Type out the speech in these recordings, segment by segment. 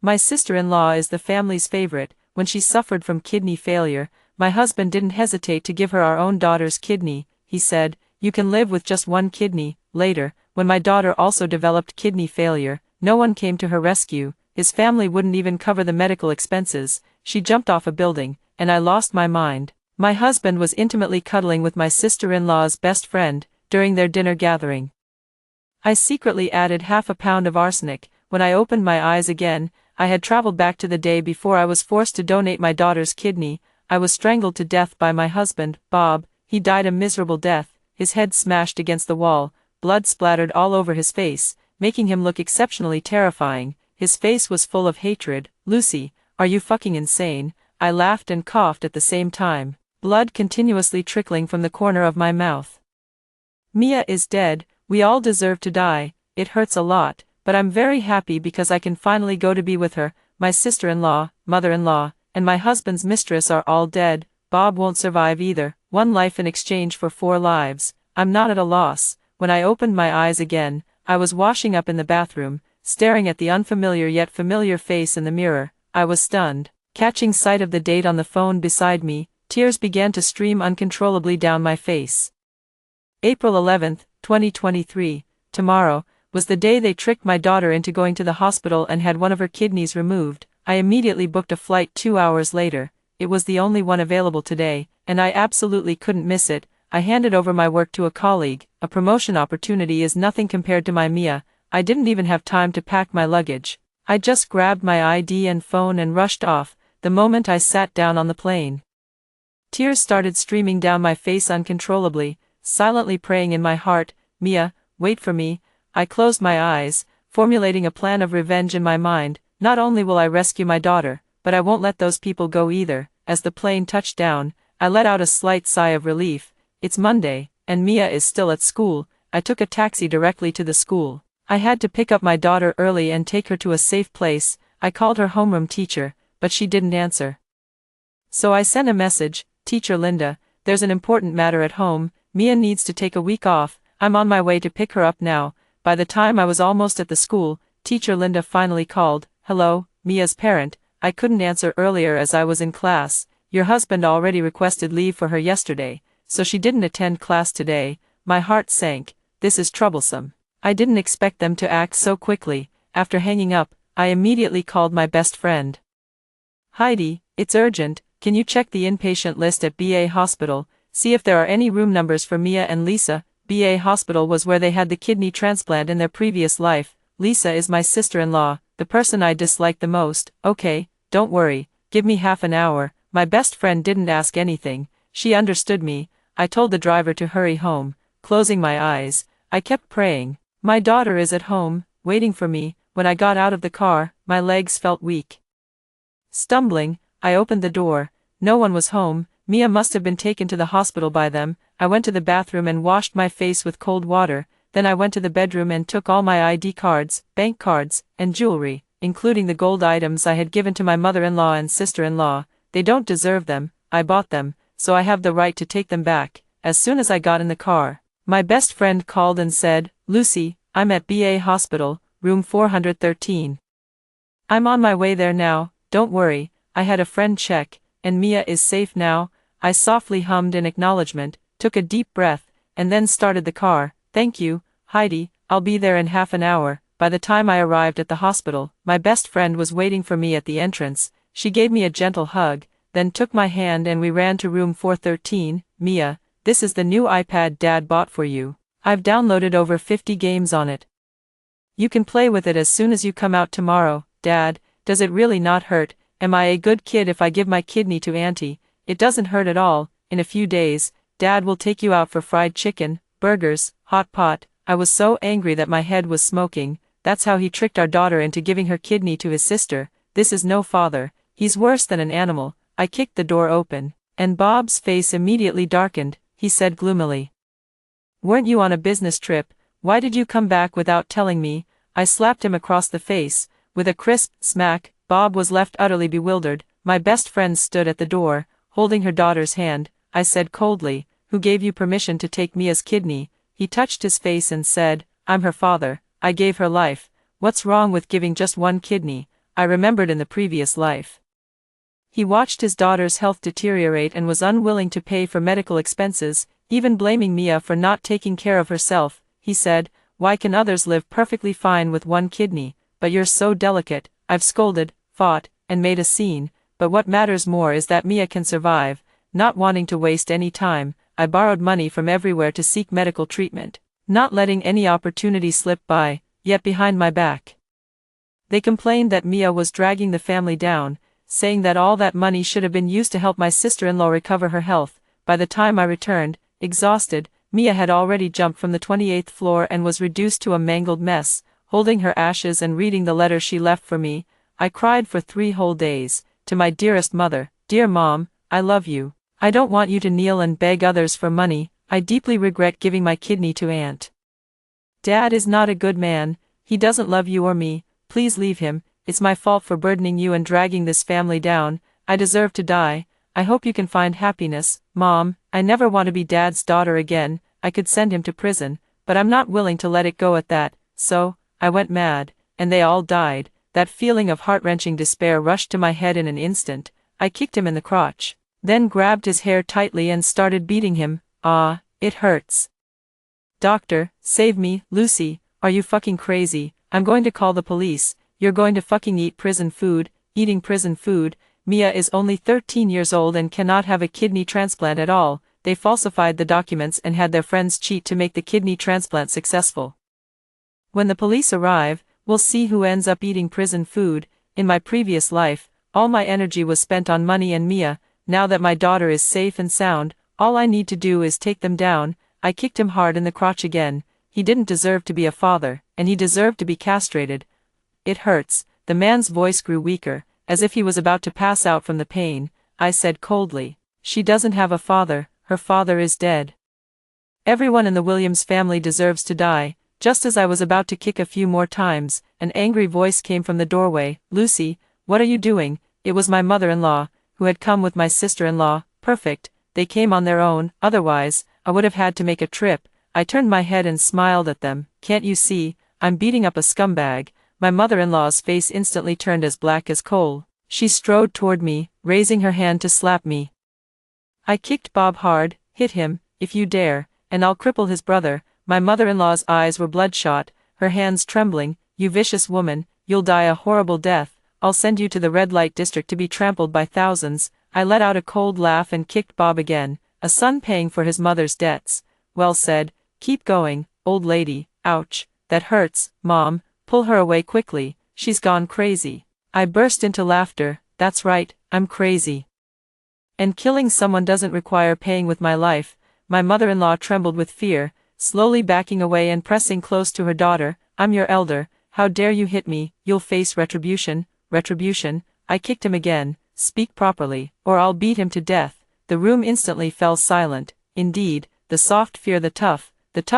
My sister-in-law is the family's favorite. When she suffered from kidney failure, my husband didn't hesitate to give her our own daughter's kidney. He said, "You can live with just one kidney." Later, when my daughter also developed kidney failure, no one came to her rescue. His family wouldn't even cover the medical expenses. She jumped off a building, and I lost my mind. My husband was intimately cuddling with my sister-in-law's best friend during their dinner gathering. I secretly added half a pound of arsenic. When I opened my eyes again, I had traveled back to the day before I was forced to donate my daughter's kidney. I was strangled to death by my husband, Bob. He died a miserable death, his head smashed against the wall, blood splattered all over his face, making him look exceptionally terrifying. His face was full of hatred. "Lucy, are you fucking insane?" I laughed and coughed at the same time, blood continuously trickling from the corner of my mouth. "Mia is dead. We all deserve to die. It hurts a lot, but I'm very happy because I can finally go to be with her. My sister-in-law, mother-in-law, and my husband's mistress are all dead. Bob won't survive either. One life in exchange for 4 lives. I'm not at a loss." When I opened my eyes again, I was washing up in the bathroom, staring at the unfamiliar yet familiar face in the mirror. I was stunned. Catching sight of the date on the phone beside me, tears began to stream uncontrollably down my face. April 11th, 2023, tomorrow, was the day they tricked my daughter into going to the hospital and had one of her kidneys removed. I immediately booked a flight 2 hours later. It was the only one available today, and I absolutely couldn't miss it. I handed over my work to a colleague. A promotion opportunity is nothing compared to my Mia. I didn't even have time to pack my luggage. I just grabbed my ID and phone and rushed off, the moment I sat down on the plane. Tears started streaming down my face uncontrollably, silently praying in my heart, "Mia, wait for me." I closed my eyes, formulating a plan of revenge in my mind. Not only will I rescue my daughter, but I won't let those people go either. As the plane touched down, I let out a slight sigh of relief. It's Monday, and Mia is still at school. I took a taxi directly to the school. I had to pick up my daughter early and take her to a safe place. I called her homeroom teacher, but she didn't answer. So I sent a message, "Teacher Linda, there's an important matter at home. Mia needs to take a week off. I'm on my way to pick her up now." By the time I was almost at the school, Teacher Linda finally called. "Hello, Mia's parent. I couldn't answer earlier as I was in class. Your husband already requested leave for her yesterday, so she didn't attend class today." My heart sank. This is troublesome. I didn't expect them to act so quickly. After hanging up, I immediately called my best friend. "Heidi, it's urgent. Can you check the inpatient list at BA Hospital? See if there are any room numbers for Mia and Lisa." BA Hospital was where they had the kidney transplant in their previous life. Lisa is my sister-in-law, the person I dislike the most. "Okay, don't worry, give me half an hour." My best friend didn't ask anything. She understood me. I told the driver to hurry home. Closing my eyes, I kept praying. My daughter is at home, waiting for me. When I got out of the car, my legs felt weak. Stumbling, I opened the door. No one was home. Mia must have been taken to the hospital by them. I went to the bathroom and washed my face with cold water. Then I went to the bedroom and took all my ID cards, bank cards, and jewelry, including the gold items I had given to my mother-in-law and sister-in-law. They don't deserve them. I bought them, so I have the right to take them back. As soon as I got in the car, my best friend called and said, "Lucy, I'm at BA Hospital, room 413. I'm on my way there now. Don't worry, I had a friend check, and Mia is safe now." I softly hummed in acknowledgement, took a deep breath, and then started the car. "Thank you, Heidi, I'll be there in half an hour." By the time I arrived at the hospital, my best friend was waiting for me at the entrance. She gave me a gentle hug, then took my hand and we ran to room 413. "Mia, this is the new iPad Dad bought for you. I've downloaded over 50 games on it. You can play with it as soon as you come out tomorrow." "Dad, does it really not hurt? Am I a good kid if I give my kidney to Auntie?" "It doesn't hurt at all. In a few days, Dad will take you out for fried chicken, burgers, hot pot." I was so angry that my head was smoking. That's how he tricked our daughter into giving her kidney to his sister. This is no father. He's worse than an animal. I kicked the door open, and Bob's face immediately darkened. He said gloomily, "Weren't you on a business trip? Why did you come back without telling me?" I slapped him across the face. With a crisp smack, Bob was left utterly bewildered. My best friend stood at the door, holding her daughter's hand. I said coldly, "Who gave you permission to take Mia's kidney?" He touched his face and said, "I'm her father. I gave her life. What's wrong with giving just one kidney?" I remembered in the previous life. He watched his daughter's health deteriorate and was unwilling to pay for medical expenses, even blaming Mia for not taking care of herself. He said, "Why can others live perfectly fine with one kidney, but you're so delicate?" I've scolded, fought, and made a scene, but what matters more is that Mia can survive. Not wanting to waste any time, I borrowed money from everywhere to seek medical treatment, not letting any opportunity slip by, yet behind my back. They complained that Mia was dragging the family down, saying that all that money should have been used to help my sister-in-law recover her health. By the time I returned, exhausted, Mia had already jumped from the 28th floor and was reduced to a mangled mess. Holding her ashes and reading the letter she left for me, I cried for 3 whole days. To my dearest mother, "Dear Mom, I love you. I don't want you to kneel and beg others for money. I deeply regret giving my kidney to Aunt. Dad is not a good man. He doesn't love you or me. Please leave him. It's my fault for burdening you and dragging this family down. I deserve to die. I hope you can find happiness, Mom. I never want to be Dad's daughter again. I could send him to prison, but I'm not willing to let it go at that." So, I went mad, and they all died. That feeling of heart-wrenching despair rushed to my head in an instant. I kicked him in the crotch, then grabbed his hair tightly and started beating him. "Ah, it hurts. Doctor, save me." "Lucy, are you fucking crazy? I'm going to call the police. You're going to fucking eat prison food." Eating prison food? Mia is only 13 years old and cannot have a kidney transplant at all. They falsified the documents and had their friends cheat to make the kidney transplant successful. When the police arrive, we'll see who ends up eating prison food. In my previous life, all my energy was spent on money and Mia. Now that my daughter is safe and sound, all I need to do is take them down. I kicked him hard in the crotch again. He didn't deserve to be a father, and he deserved to be castrated. "It hurts." The man's voice grew weaker, as if he was about to pass out from the pain. I said coldly, "She doesn't have a father, her father is dead. Everyone in the Williams family deserves to die." Just as I was about to kick a few more times, an angry voice came from the doorway. "Lucy, what are you doing?" It was my mother-in-law, who had come with my sister-in-law. Perfect, they came on their own, otherwise, I would have had to make a trip. I turned my head and smiled at them. "Can't you see, I'm beating up a scumbag?" My mother-in-law's face instantly turned as black as coal. She strode toward me, raising her hand to slap me. I kicked Bob hard. "Hit him, if you dare, and I'll cripple his brother." My mother-in-law's eyes were bloodshot, her hands trembling. "You vicious woman, you'll die a horrible death. I'll send you to the red light district to be trampled by thousands." I let out a cold laugh and kicked Bob again. A son paying for his mother's debts. Well said. "Keep going, old lady." "Ouch, that hurts, Mom. Pull her away quickly, she's gone crazy." I burst into laughter. "That's right, I'm crazy. And killing someone doesn't require paying with my life." My mother-in-law trembled with fear, slowly backing away and pressing close to her daughter. "I'm your elder. How dare you hit me? You'll face retribution." "Retribution?" I kicked him again. "Speak properly, or I'll beat him to death." The room instantly fell silent. Indeed, the soft fear the tough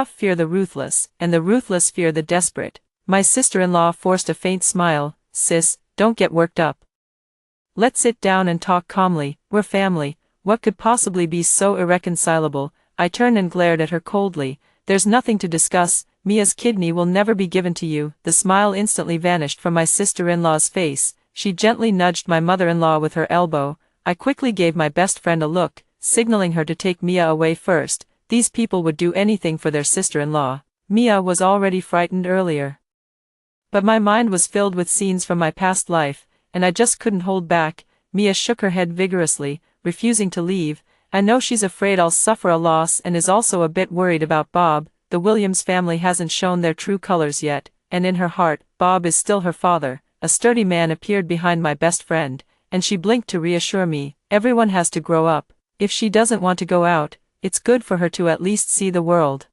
fear the ruthless, and the ruthless fear the desperate. My sister-in-law forced a faint smile. "Sis, don't get worked up. Let's sit down and talk calmly. We're family. What could possibly be so irreconcilable?" I turned and glared at her coldly. "There's nothing to discuss. Mia's kidney will never be given to you." The smile instantly vanished from my sister-in-law's face. She gently nudged my mother-in-law with her elbow. I quickly gave my best friend a look, signaling her to take Mia away first. These people would do anything for their sister-in-law. Mia was already frightened earlier, but my mind was filled with scenes from my past life, and I just couldn't hold back. Mia shook her head vigorously, refusing to leave. "I know she's afraid I'll suffer a loss and is also a bit worried about Bob. The Williams family hasn't shown their true colors yet, and in her heart, Bob is still her father." A sturdy man appeared behind my best friend, and she blinked to reassure me. "Everyone has to grow up. If she doesn't want to go out, it's good for her to at least see the world."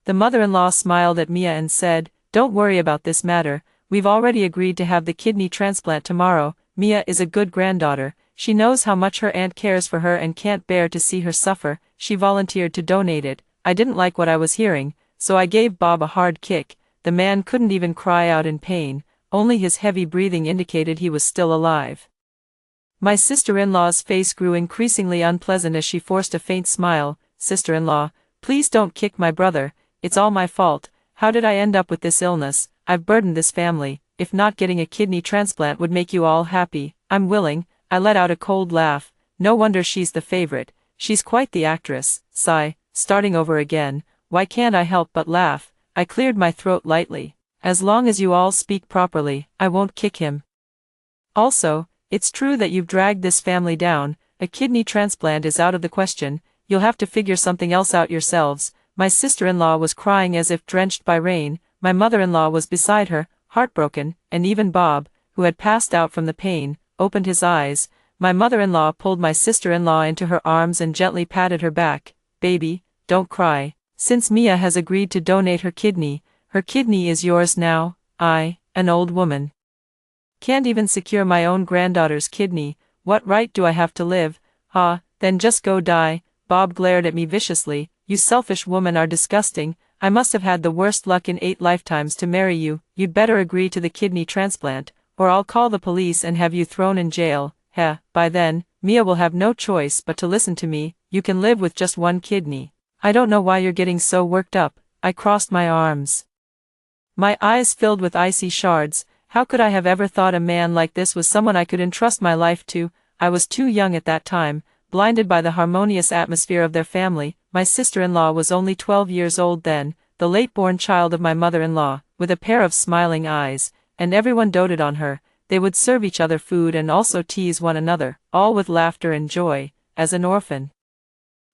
The mother-in-law smiled at Mia and said, "Don't worry about this matter. We've already agreed to have the kidney transplant tomorrow. Mia is a good granddaughter. She knows how much her aunt cares for her and can't bear to see her suffer." She volunteered to donate it. I didn't like what I was hearing, so I gave Bob a hard kick. The man couldn't even cry out in pain. Only his heavy breathing indicated he was still alive. My sister-in-law's face grew increasingly unpleasant as she forced a faint smile. "Sister-in-law, please don't kick my brother. It's all my fault. How did I end up with this illness? I've burdened this family. if not getting a kidney transplant would make you all happy, I'm willing. I let out a cold laugh. No wonder she's the favorite. She's quite the actress. Sigh, starting over again. Why can't I help but laugh? I cleared my throat lightly. As long as you all speak properly, I won't kick him. Also, it's true that you've dragged this family down. A kidney transplant is out of the question. You'll have to figure something else out yourselves. My sister-in-law was crying as if drenched by rain. My mother-in-law was beside her, heartbroken, and even Bob, who had passed out from the pain, opened his eyes. My mother-in-law pulled my sister-in-law into her arms and gently patted her back. Baby, don't cry. Since Mia has agreed to donate her kidney is yours now. I, an old woman, can't even secure my own granddaughter's kidney. What right do I have to live? Then just go die. Bob glared at me viciously. You selfish woman are disgusting. I must have had the worst luck in 8 lifetimes to marry you. You'd better agree to the kidney transplant, or I'll call the police and have you thrown in jail. By then, Mia will have no choice but to listen to me. You can live with just one kidney. I don't know why you're getting so worked up. I crossed my arms. My eyes filled with icy shards. How could I have ever thought a man like this was someone I could entrust my life to? I was too young at that time, blinded by the harmonious atmosphere of their family. My sister-in-law was only 12 years old then, the late-born child of my mother-in-law, with a pair of smiling eyes, and everyone doted on her. They would serve each other food and also tease one another, all with laughter and joy. As an orphan,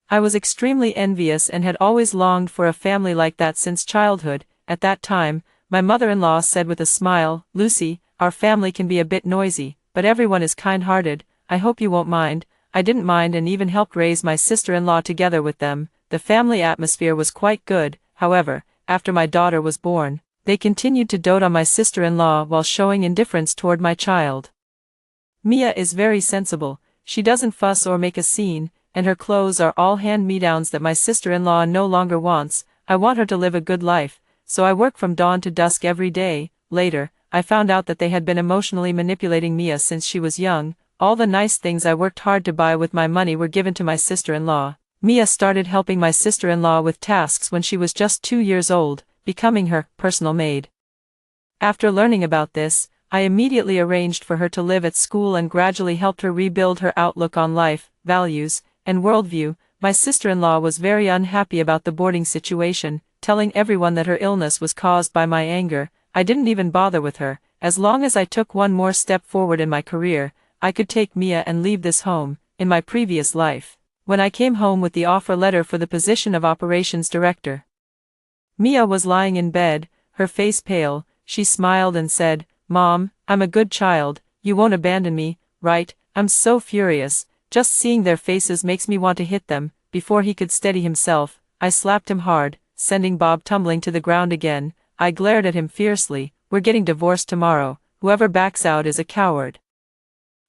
I was extremely envious and had always longed for a family like that since childhood. At that time, my mother-in-law said with a smile, Lucy, our family can be a bit noisy, but everyone is kind-hearted. I hope you won't mind. I didn't mind and even helped raise my sister-in-law together with them. The family atmosphere was quite good. However, after my daughter was born, they continued to dote on my sister-in-law while showing indifference toward my child. Mia is very sensible. She doesn't fuss or make a scene, and her clothes are all hand-me-downs that my sister-in-law no longer wants. I want her to live a good life, so I work from dawn to dusk every day. Later, I found out that they had been emotionally manipulating Mia since she was young. All the nice things I worked hard to buy with my money were given to my sister-in-law. Mia started helping my sister-in-law with tasks when she was just 2 years old, becoming her personal maid. After learning about this, I immediately arranged for her to live at school and gradually helped her rebuild her outlook on life, values, and worldview. My sister-in-law was very unhappy about the boarding situation, telling everyone that her illness was caused by my anger. I didn't even bother with her. As long as I took one more step forward in my career, I could take Mia and leave this home. In my previous life, when I came home with the offer letter for the position of operations director, Mia was lying in bed, her face pale. She smiled and said, Mom, I'm a good child. You won't abandon me, right? I'm so furious. Just seeing their faces makes me want to hit them. Before he could steady himself, I slapped him hard, sending Bob tumbling to the ground again. I glared at him fiercely. We're getting divorced tomorrow. Whoever backs out is a coward.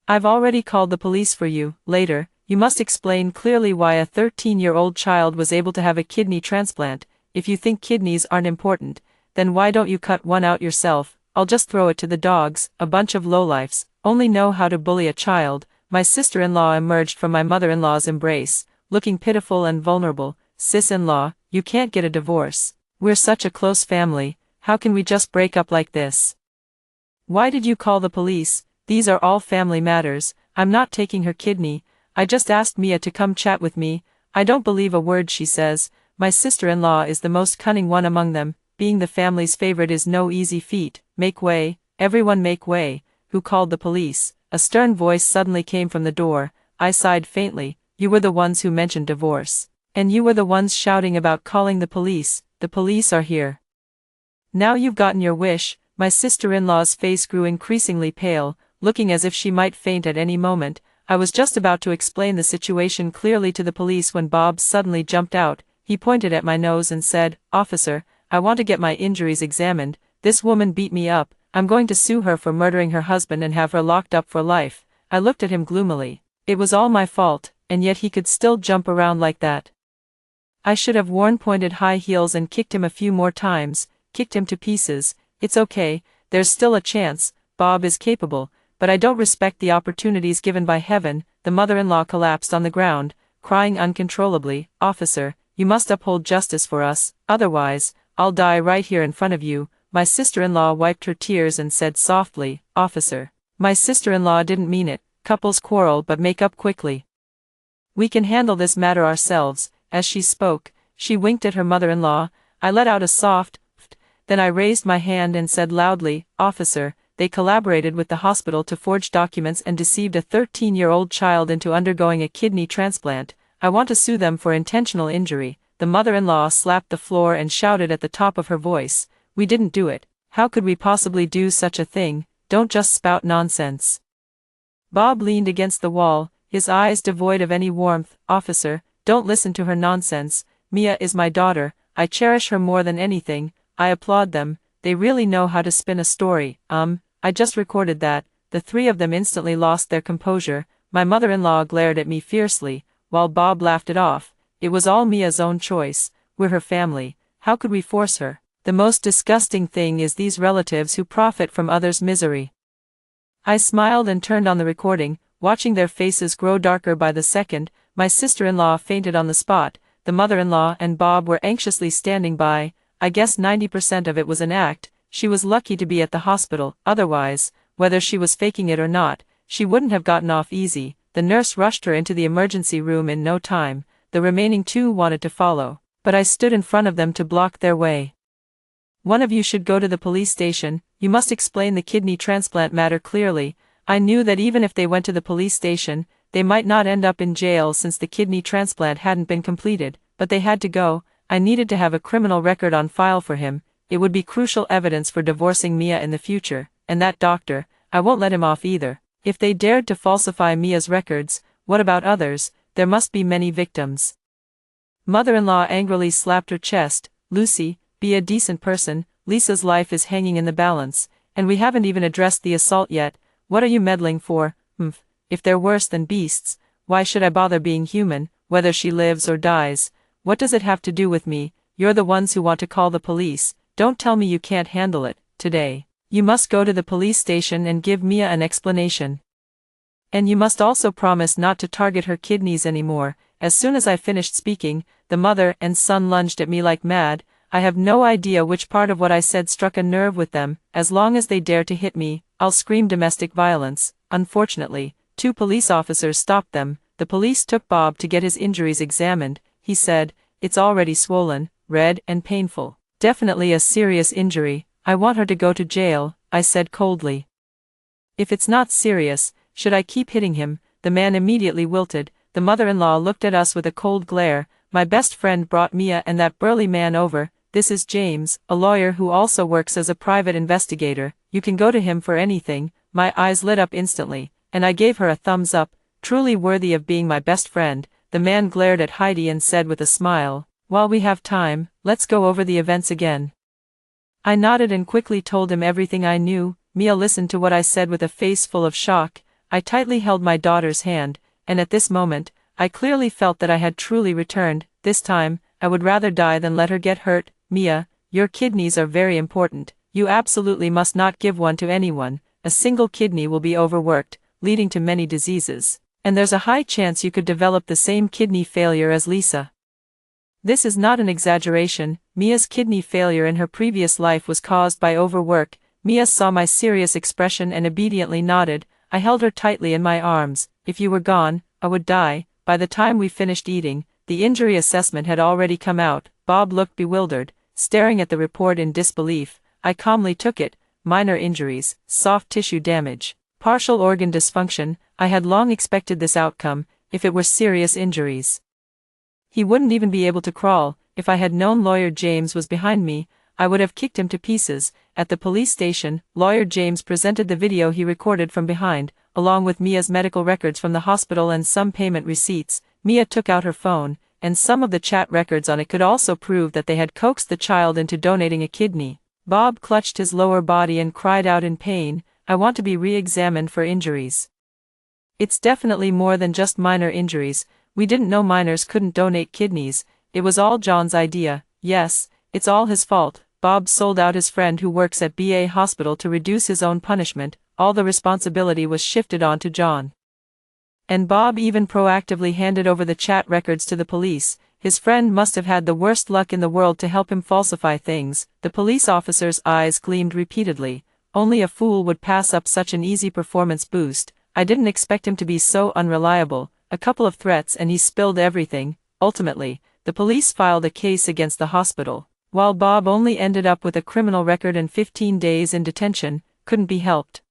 I've already called the police for you. Later, you must explain clearly why a 13-year-old child was able to have a kidney transplant. If you think kidneys aren't important, then why don't you cut one out yourself? I'll just throw it to the dogs. A bunch of lowlifes only know how to bully a child. My sister-in-law emerged from my mother-in-law's embrace, looking pitiful and vulnerable. Sis-in-law, you can't get a divorce. We're such a close family. How can we just break up like this? Why did you call the police? These are all family matters. I'm not taking her kidney. I just asked Mia to come chat with me. I don't believe a word she says. My sister-in-law is the most cunning one among them. Being the family's favorite is no easy feat. Make way, everyone make way. Who called the police? A stern voice suddenly came from the door. I sighed faintly. You were the ones who mentioned divorce. And you were the ones shouting about calling the police. The police are here. Now you've gotten your wish. My sister-in-law's face grew increasingly pale, looking as if she might faint at any moment. I was just about to explain the situation clearly to the police when Bob suddenly jumped out. He pointed at my nose and said, Officer, I want to get my injuries examined. This woman beat me up. I'm going to sue her for murdering her husband and have her locked up for life. I looked at him gloomily. It was all my fault, and yet he could still jump around like that. I should have worn pointed high heels and kicked him a few more times, kicked him to pieces. It's okay, there's still a chance. Bob is capable, but I don't respect the opportunities given by heaven. The mother-in-law collapsed on the ground, crying uncontrollably. Officer, you must uphold justice for us, otherwise, I'll die right here in front of you. My sister-in-law wiped her tears and said softly, "Officer." My sister-in-law didn't mean it. Couples quarrel but make up quickly. "We can handle this matter ourselves." As she spoke, she winked at her mother-in-law. I let out a soft "ft." Then I raised my hand and said loudly, "Officer, they collaborated with the hospital to forge documents and deceived a 13-year-old child into undergoing a kidney transplant. I want to sue them for intentional injury." The mother-in-law slapped the floor and shouted at the top of her voice, "We didn't do it. How could we possibly do such a thing? Don't just spout nonsense." Bob leaned against the wall, his eyes devoid of any warmth. "Officer, don't listen to her nonsense. Mia is my daughter. I cherish her more than anything." I applaud them. They really know how to spin a story. I just recorded that." The three of them instantly lost their composure. My mother-in-law glared at me fiercely, while Bob laughed it off. It was all Mia's own choice. We're her family. How could we force her? The most disgusting thing is these relatives who profit from others' misery. I smiled and turned on the recording, watching their faces grow darker by the second. My sister-in-law fainted on the spot. The mother-in-law and Bob were anxiously standing by. I guess 90% of it was an act. She was lucky to be at the hospital. Otherwise, whether she was faking it or not, she wouldn't have gotten off easy. The nurse rushed her into the emergency room in no time. The remaining two wanted to follow, but I stood in front of them to block their way. "One of you should go to the police station. You must explain the kidney transplant matter clearly." I knew that even if they went to the police station, they might not end up in jail since the kidney transplant hadn't been completed, but they had to go. I needed to have a criminal record on file for him. It would be crucial evidence for divorcing Mia in the future, and that doctor, I won't let him off either. If they dared to falsify Mia's records, what about others? There must be many victims. Mother-in-law angrily slapped her chest. "Lucy, be a decent person. Lisa's life is hanging in the balance, and we haven't even addressed the assault yet. What are you meddling for?" If they're worse than beasts, why should I bother being human? Whether she lives or dies, what does it have to do with me? You're the ones who want to call the police. Don't tell me you can't handle it. Today, you must go to the police station and give Mia an explanation. And you must also promise not to target her kidneys anymore." As soon as I finished speaking, the mother and son lunged at me like mad. I have no idea which part of what I said struck a nerve with them. As long as they dare to hit me, I'll scream domestic violence. Unfortunately, 2 police officers stopped them. The police took Bob to get his injuries examined. He said, "It's already swollen, red and painful. Definitely a serious injury. I want her to go to jail," I said coldly. "If it's not serious, should I keep hitting him?" The man immediately wilted. The mother-in-law looked at us with a cold glare. "My best friend brought Mia and that burly man over. This is James, a lawyer who also works as a private investigator. You can go to him for anything." My eyes lit up instantly, and I gave her a thumbs up. Truly worthy of being my best friend. The man glared at Heidi and said with a smile, "While we have time, let's go over the events again." I nodded and quickly told him everything I knew. Mia listened to what I said with a face full of shock. I tightly held my daughter's hand, and at this moment, I clearly felt that I had truly returned. This time, I would rather die than let her get hurt. "Mia, your kidneys are very important. You absolutely must not give one to anyone. A single kidney will be overworked, leading to many diseases. And there's a high chance you could develop the same kidney failure as Lisa." This is not an exaggeration. Mia's kidney failure in her previous life was caused by overwork. Mia saw my serious expression and obediently nodded. I held her tightly in my arms. "If you were gone, I would die." By the time we finished eating, the injury assessment had already come out. Bob looked bewildered, staring at the report in disbelief. I calmly took it. Minor injuries, soft tissue damage, partial organ dysfunction. I had long expected this outcome. If it were serious injuries, he wouldn't even be able to crawl. If I had known Lawyer James was behind me, I would have kicked him to pieces. At the police station, Lawyer James presented the video he recorded from behind, along with Mia's medical records from the hospital and some payment receipts. Mia took out her phone, and some of the chat records on it could also prove that they had coaxed the child into donating a kidney. Bob clutched his lower body and cried out in pain, "I want to be re-examined for injuries." It's definitely more than just minor injuries. We didn't know minors couldn't donate kidneys. It was all John's idea. Yes, it's all his fault. Bob sold out his friend who works at BA Hospital to reduce his own punishment. All the responsibility was shifted on to John. And Bob even proactively handed over the chat records to the police. His friend must have had the worst luck in the world to help him falsify things. The police officer's eyes gleamed repeatedly. Only a fool would pass up such an easy performance boost. I didn't expect him to be so unreliable. A couple of threats and he spilled everything. Ultimately, the police filed a case against the hospital. While Bob only ended up with a criminal record and 15 days in detention, couldn't be helped.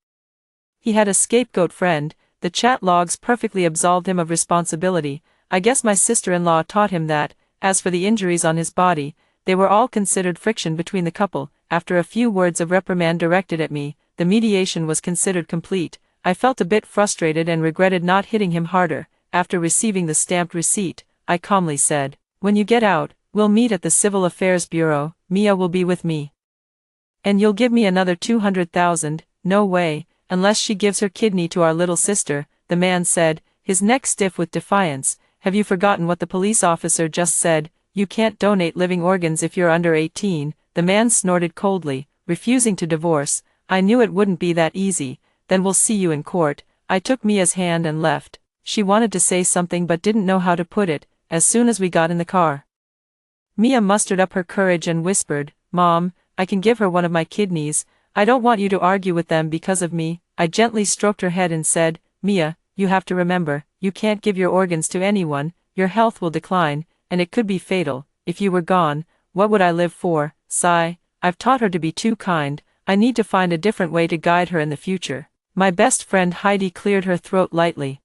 He had a scapegoat friend. The chat logs perfectly absolved him of responsibility. I guess my sister-in-law taught him that. As for the injuries on his body, they were all considered friction between the couple. After a few words of reprimand directed at me, the mediation was considered complete. I felt a bit frustrated and regretted not hitting him harder. After receiving the stamped receipt, I calmly said, "When you get out, we'll meet at the Civil Affairs Bureau. Mia will be with me. And you'll give me another 200,000, no way, unless she gives her kidney to our little sister," the man said, his neck stiff with defiance. "Have you forgotten what the police officer just said? You can't donate living organs if you're under 18, the man snorted coldly, refusing to divorce. I knew it wouldn't be that easy. Then we'll see you in court. I took Mia's hand and left. She wanted to say something but didn't know how to put it. As soon as we got in the car, Mia mustered up her courage and whispered, "Mom, I can give her one of my kidneys. I don't want you to argue with them because of me." I gently stroked her head and said, "Mia, you have to remember, you can't give your organs to anyone. Your health will decline, and it could be fatal. If you were gone, what would I live for?" Sigh. I've taught her to be too kind. I need to find a different way to guide her in the future. My best friend Heidi cleared her throat lightly.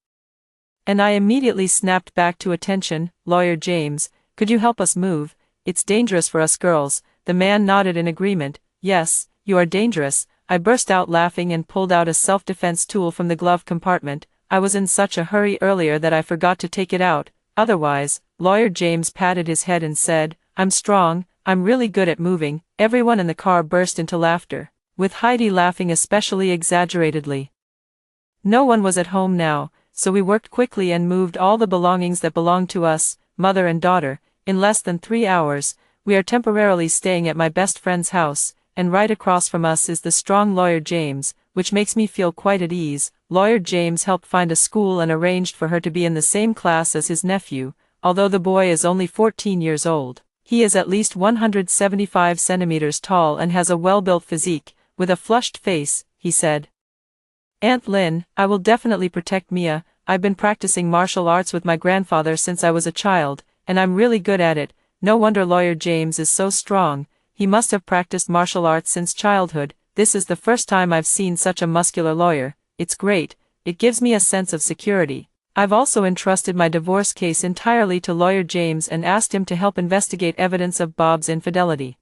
And I immediately snapped back to attention. "Lawyer James, could you help us move? It's dangerous for us girls." The man nodded in agreement. "Yes, you are dangerous." I burst out laughing and pulled out a self-defense tool from the glove compartment. I was in such a hurry earlier that I forgot to take it out. Otherwise, Lawyer James patted his head and said, "I'm strong, I'm really good at moving." Everyone in the car burst into laughter, with Heidi laughing especially exaggeratedly. No one was at home now, so we worked quickly and moved all the belongings that belonged to us, mother and daughter, in less than 3 hours. We are temporarily staying at my best friend's house, and right across from us is the strong Lawyer James, which makes me feel quite at ease. Lawyer James helped find a school and arranged for her to be in the same class as his nephew, although the boy is only 14 years old. He is at least 175 centimeters tall and has a well-built physique, with a flushed face, he said. "Aunt Lynn, I will definitely protect Mia. I've been practicing martial arts with my grandfather since I was a child, and I'm really good at it." No wonder Lawyer James is so strong. He must have practiced martial arts since childhood. This is the first time I've seen such a muscular lawyer. It's great. It gives me a sense of security. I've also entrusted my divorce case entirely to Lawyer James and asked him to help investigate evidence of Bob's infidelity.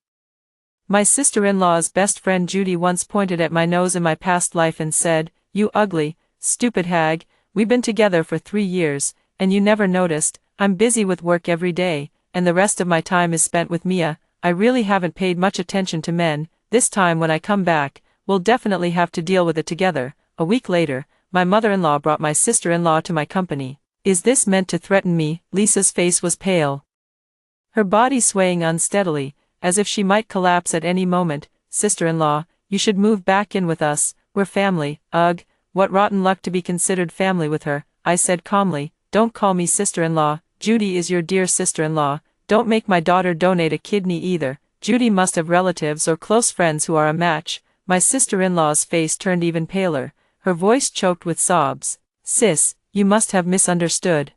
My sister-in-law's best friend Judy once pointed at my nose in my past life and said, "You ugly, stupid hag, we've been together for 3 years, and you never noticed." I'm busy with work every day, and the rest of my time is spent with Mia. I really haven't paid much attention to men. This time when I come back, we'll definitely have to deal with it together. A week later, my mother-in-law brought my sister-in-law to my company. Is this meant to threaten me? Lisa's face was pale, her body swaying unsteadily, as if she might collapse at any moment. "Sister-in-law, you should move back in with us. We're family." "Ugh, what rotten luck to be considered family with her," I said calmly. "Don't call me sister-in-law. Judy is your dear sister-in-law. Don't make my daughter donate a kidney either. Judy must have relatives or close friends who are a match." My sister-in-law's face turned even paler, her voice choked with sobs. "Sis, you must have misunderstood.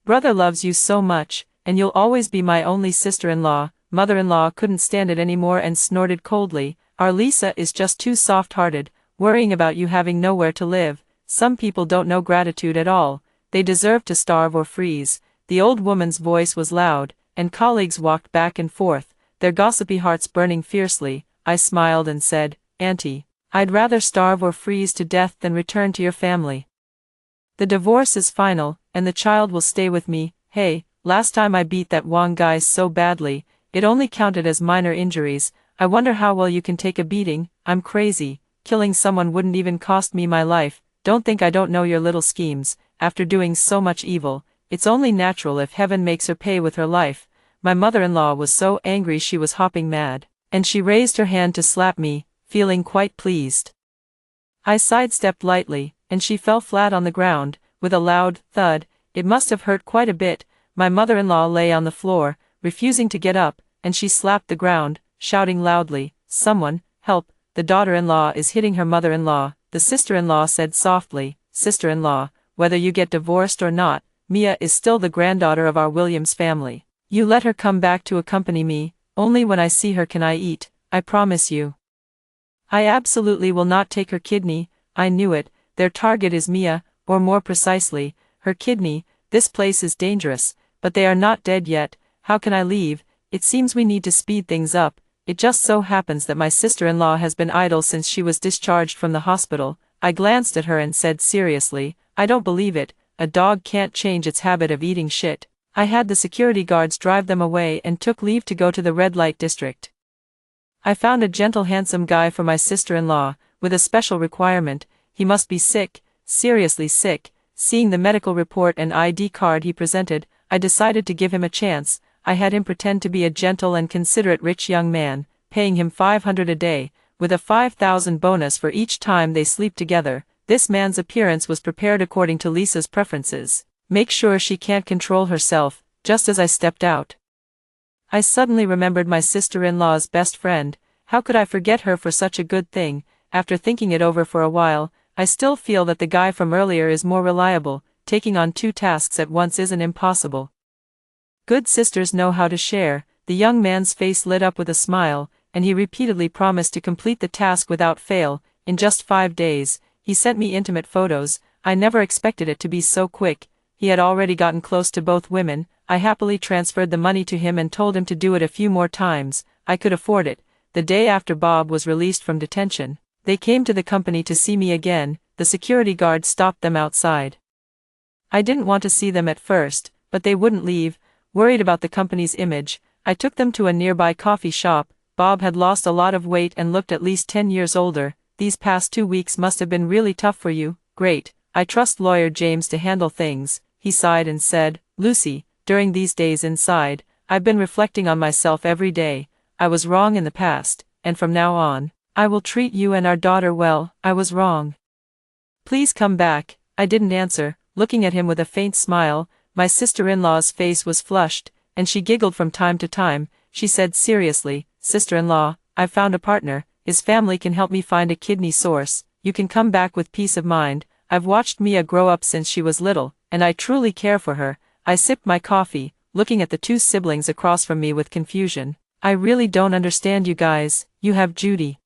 Brother loves you so much, and you'll always be my only sister-in-law." Mother-in-law couldn't stand it anymore and snorted coldly. "Our Lisa is just too soft-hearted, worrying about you having nowhere to live. Some people don't know gratitude at all. They deserve to starve or freeze." The old woman's voice was loud, and colleagues walked back and forth, their gossipy hearts burning fiercely. I smiled and said, "Auntie, I'd rather starve or freeze to death than return to your family. The divorce is final, and the child will stay with me." "Hey, last time I beat that Wong guy so badly, it only counted as minor injuries. I wonder how well you can take a beating." "I'm crazy. Killing someone wouldn't even cost me my life. Don't think I don't know your little schemes. After doing so much evil, it's only natural if heaven makes her pay with her life." My mother-in-law was so angry she was hopping mad, and she raised her hand to slap me, feeling quite pleased. I sidestepped lightly, and she fell flat on the ground, with a loud thud. It must have hurt quite a bit. My mother-in-law lay on the floor, refusing to get up, and she slapped the ground, shouting loudly, "Someone, help, the daughter-in-law is hitting her mother-in-law." The sister-in-law said softly, "Sister-in-law, whether you get divorced or not, Mia is still the granddaughter of our Williams family. You let her come back to accompany me, only when I see her can I eat, I promise you. I absolutely will not take her kidney." I knew it, their target is Mia, or more precisely, her kidney. This place is dangerous, but they are not dead yet. How can I leave? It seems we need to speed things up. It just so happens that my sister-in-law has been idle since she was discharged from the hospital. I glanced at her and said seriously, "I don't believe it, a dog can't change its habit of eating shit." I had the security guards drive them away and took leave to go to the red light district. I found a gentle handsome guy for my sister-in-law, with a special requirement: he must be sick, seriously sick. Seeing the medical report and ID card he presented, I decided to give him a chance. I had him pretend to be a gentle and considerate rich young man, paying him $500 a day, with a $5,000 bonus for each time they sleep together. This man's appearance was prepared according to Lisa's preferences. Make sure she can't control herself. Just as I stepped out, I suddenly remembered my sister-in-law's best friend. How could I forget her for such a good thing? After thinking it over for a while, I still feel that the guy from earlier is more reliable. Taking on two tasks at once isn't impossible. Good sisters know how to share. The young man's face lit up with a smile, and he repeatedly promised to complete the task without fail. In just 5 days, he sent me intimate photos. I never expected it to be so quick. He had already gotten close to both women. I happily transferred the money to him and told him to do it a few more times. I could afford it. The day after Bob was released from detention, they came to the company to see me again. The security guard stopped them outside. I didn't want to see them at first, but they wouldn't leave. Worried about the company's image, I took them to a nearby coffee shop. Bob had lost a lot of weight and looked at least 10 years older. "These past 2 weeks must have been really tough for you." "Great. I trust lawyer James to handle things." He sighed and said, "Lucy, during these days inside, I've been reflecting on myself every day. I was wrong in the past, and from now on, I will treat you and our daughter well. I was wrong. Please come back." I didn't answer, looking at him with a faint smile. My sister-in-law's face was flushed, and she giggled from time to time. She said seriously, "Sister-in-law, I've found a partner. His family can help me find a kidney source. You can come back with peace of mind. I've watched Mia grow up since she was little, and I truly care for her." I sipped my coffee, looking at the two siblings across from me with confusion. "I really don't understand you guys. You have Judy.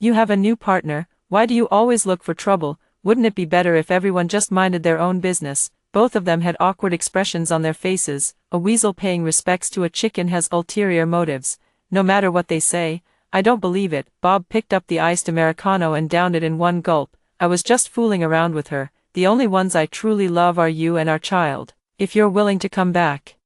You have a new partner. Why do you always look for trouble? Wouldn't it be better if everyone just minded their own business?" Both of them had awkward expressions on their faces. A weasel paying respects to a chicken has ulterior motives. No matter what they say, I don't believe it. Bob picked up the iced Americano and downed it in one gulp. "I was just fooling around with her. The only ones I truly love are you and our child. If you're willing to come back,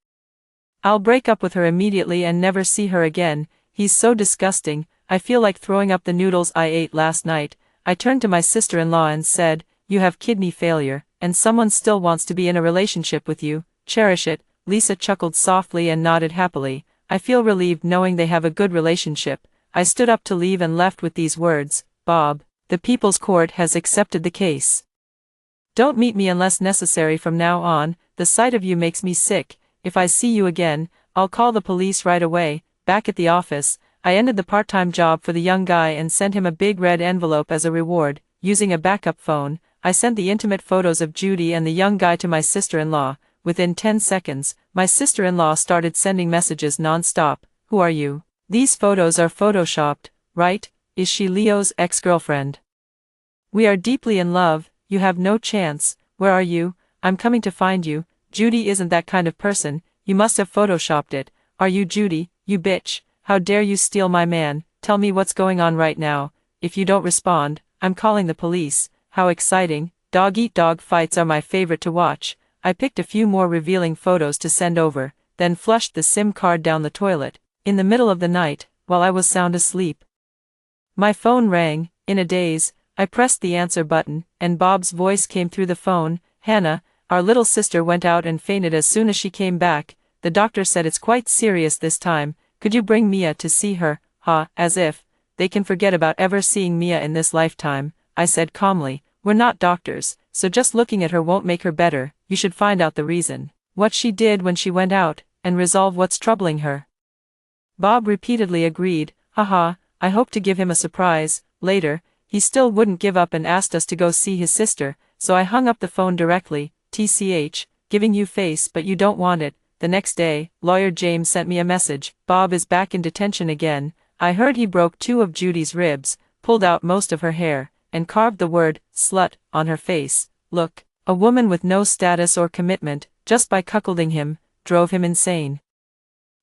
I'll break up with her immediately and never see her again." "He's so disgusting. I feel like throwing up the noodles I ate last night." I turned to my sister-in-law and said, "You have kidney failure, and someone still wants to be in a relationship with you. Cherish it." Lisa chuckled softly and nodded happily. I feel relieved knowing they have a good relationship. I stood up to leave and left with these words, "Bob, the People's Court has accepted the case. Don't meet me unless necessary from now on. The sight of you makes me sick. If I see you again, I'll call the police right away." Back at the office, I ended the part-time job for the young guy and sent him a big red envelope as a reward. Using a backup phone, I sent the intimate photos of Judy and the young guy to my sister-in-law. Within 10 seconds, my sister-in-law started sending messages non-stop. "Who are you? These photos are photoshopped, right? Is she Leo's ex-girlfriend? We are deeply in love. You have no chance. Where are you? I'm coming to find you." "Judy isn't that kind of person. You must have photoshopped it." "Are you Judy, you bitch? How dare you steal my man? Tell me what's going on right now. If you don't respond, I'm calling the police." How exciting. Dog-eat-dog fights are my favorite to watch. I picked a few more revealing photos to send over, then flushed the SIM card down the toilet. In the middle of the night, while I was sound asleep, my phone rang. In a daze, I pressed the answer button, and Bob's voice came through the phone. "Hannah, our little sister went out and fainted as soon as she came back. The doctor said it's quite serious this time. Could you bring Mia to see her?" "Ha, as if they can forget about ever seeing Mia in this lifetime," I said calmly. "We're not doctors, so just looking at her won't make her better. You should find out the reason." what she did when she went out, and resolve what's troubling her. Bob repeatedly agreed. Haha, I hoped to give him a surprise. Later, he still wouldn't give up and asked us to go see his sister, so I hung up the phone directly. TCH, giving you face but you don't want it. The next day, lawyer James sent me a message. Bob is back in detention again. I heard he broke 2 of Judy's ribs, pulled out most of her hair, and carved the word, slut, on her face. Look, a woman with no status or commitment, just by cuckolding him, drove him insane.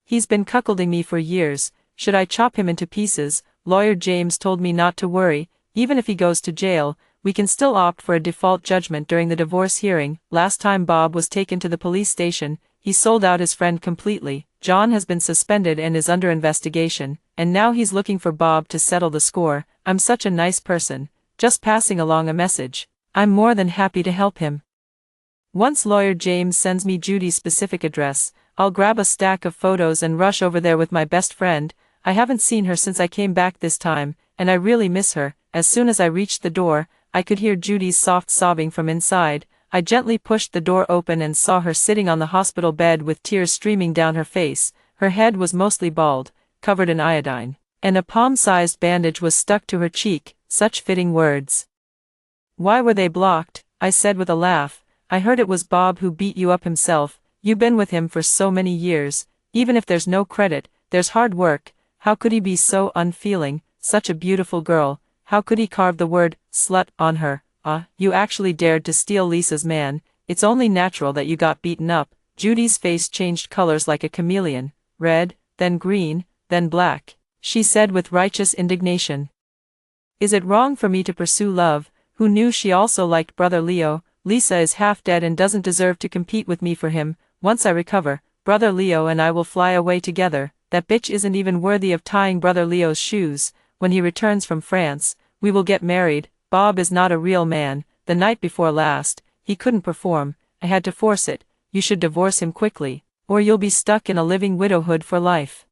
He's been cuckolding me for years. Should I chop him into pieces? Lawyer James told me not to worry. Even if he goes to jail, we can still opt for a default judgment during the divorce hearing. Last time Bob was taken to the police station, he sold out his friend completely. John has been suspended and is under investigation, and now he's looking for Bob to settle the score. I'm such a nice person, just passing along a message. I'm more than happy to help him. Once lawyer James sends me Judy's specific address, I'll grab a stack of photos and rush over there with my best friend. I haven't seen her since I came back this time, and I really miss her. As soon as I reached the door, I could hear Judy's soft sobbing from inside. I gently pushed the door open and saw her sitting on the hospital bed with tears streaming down her face. Her head was mostly bald, covered in iodine, and a palm-sized bandage was stuck to her cheek. Such fitting words. Why were they blocked? I said with a laugh. I heard it was Bob who beat you up himself. You've been with him for so many years. Even if there's no credit, there's hard work. How could he be so unfeeling? Such a beautiful girl. How could he carve the word, slut, on her? You actually dared to steal Lisa's man. It's only natural that you got beaten up. Judy's face changed colors like a chameleon. Red, then green, then black. She said with righteous indignation. Is it wrong for me to pursue love? Who knew she also liked brother Leo? Lisa is half dead and doesn't deserve to compete with me for him. Once I recover, brother Leo and I will fly away together. That bitch isn't even worthy of tying brother Leo's shoes. When he returns from France, we will get married. Bob is not a real man. The night before last, he couldn't perform. I had to force it. You should divorce him quickly, or you'll be stuck in a living widowhood for life.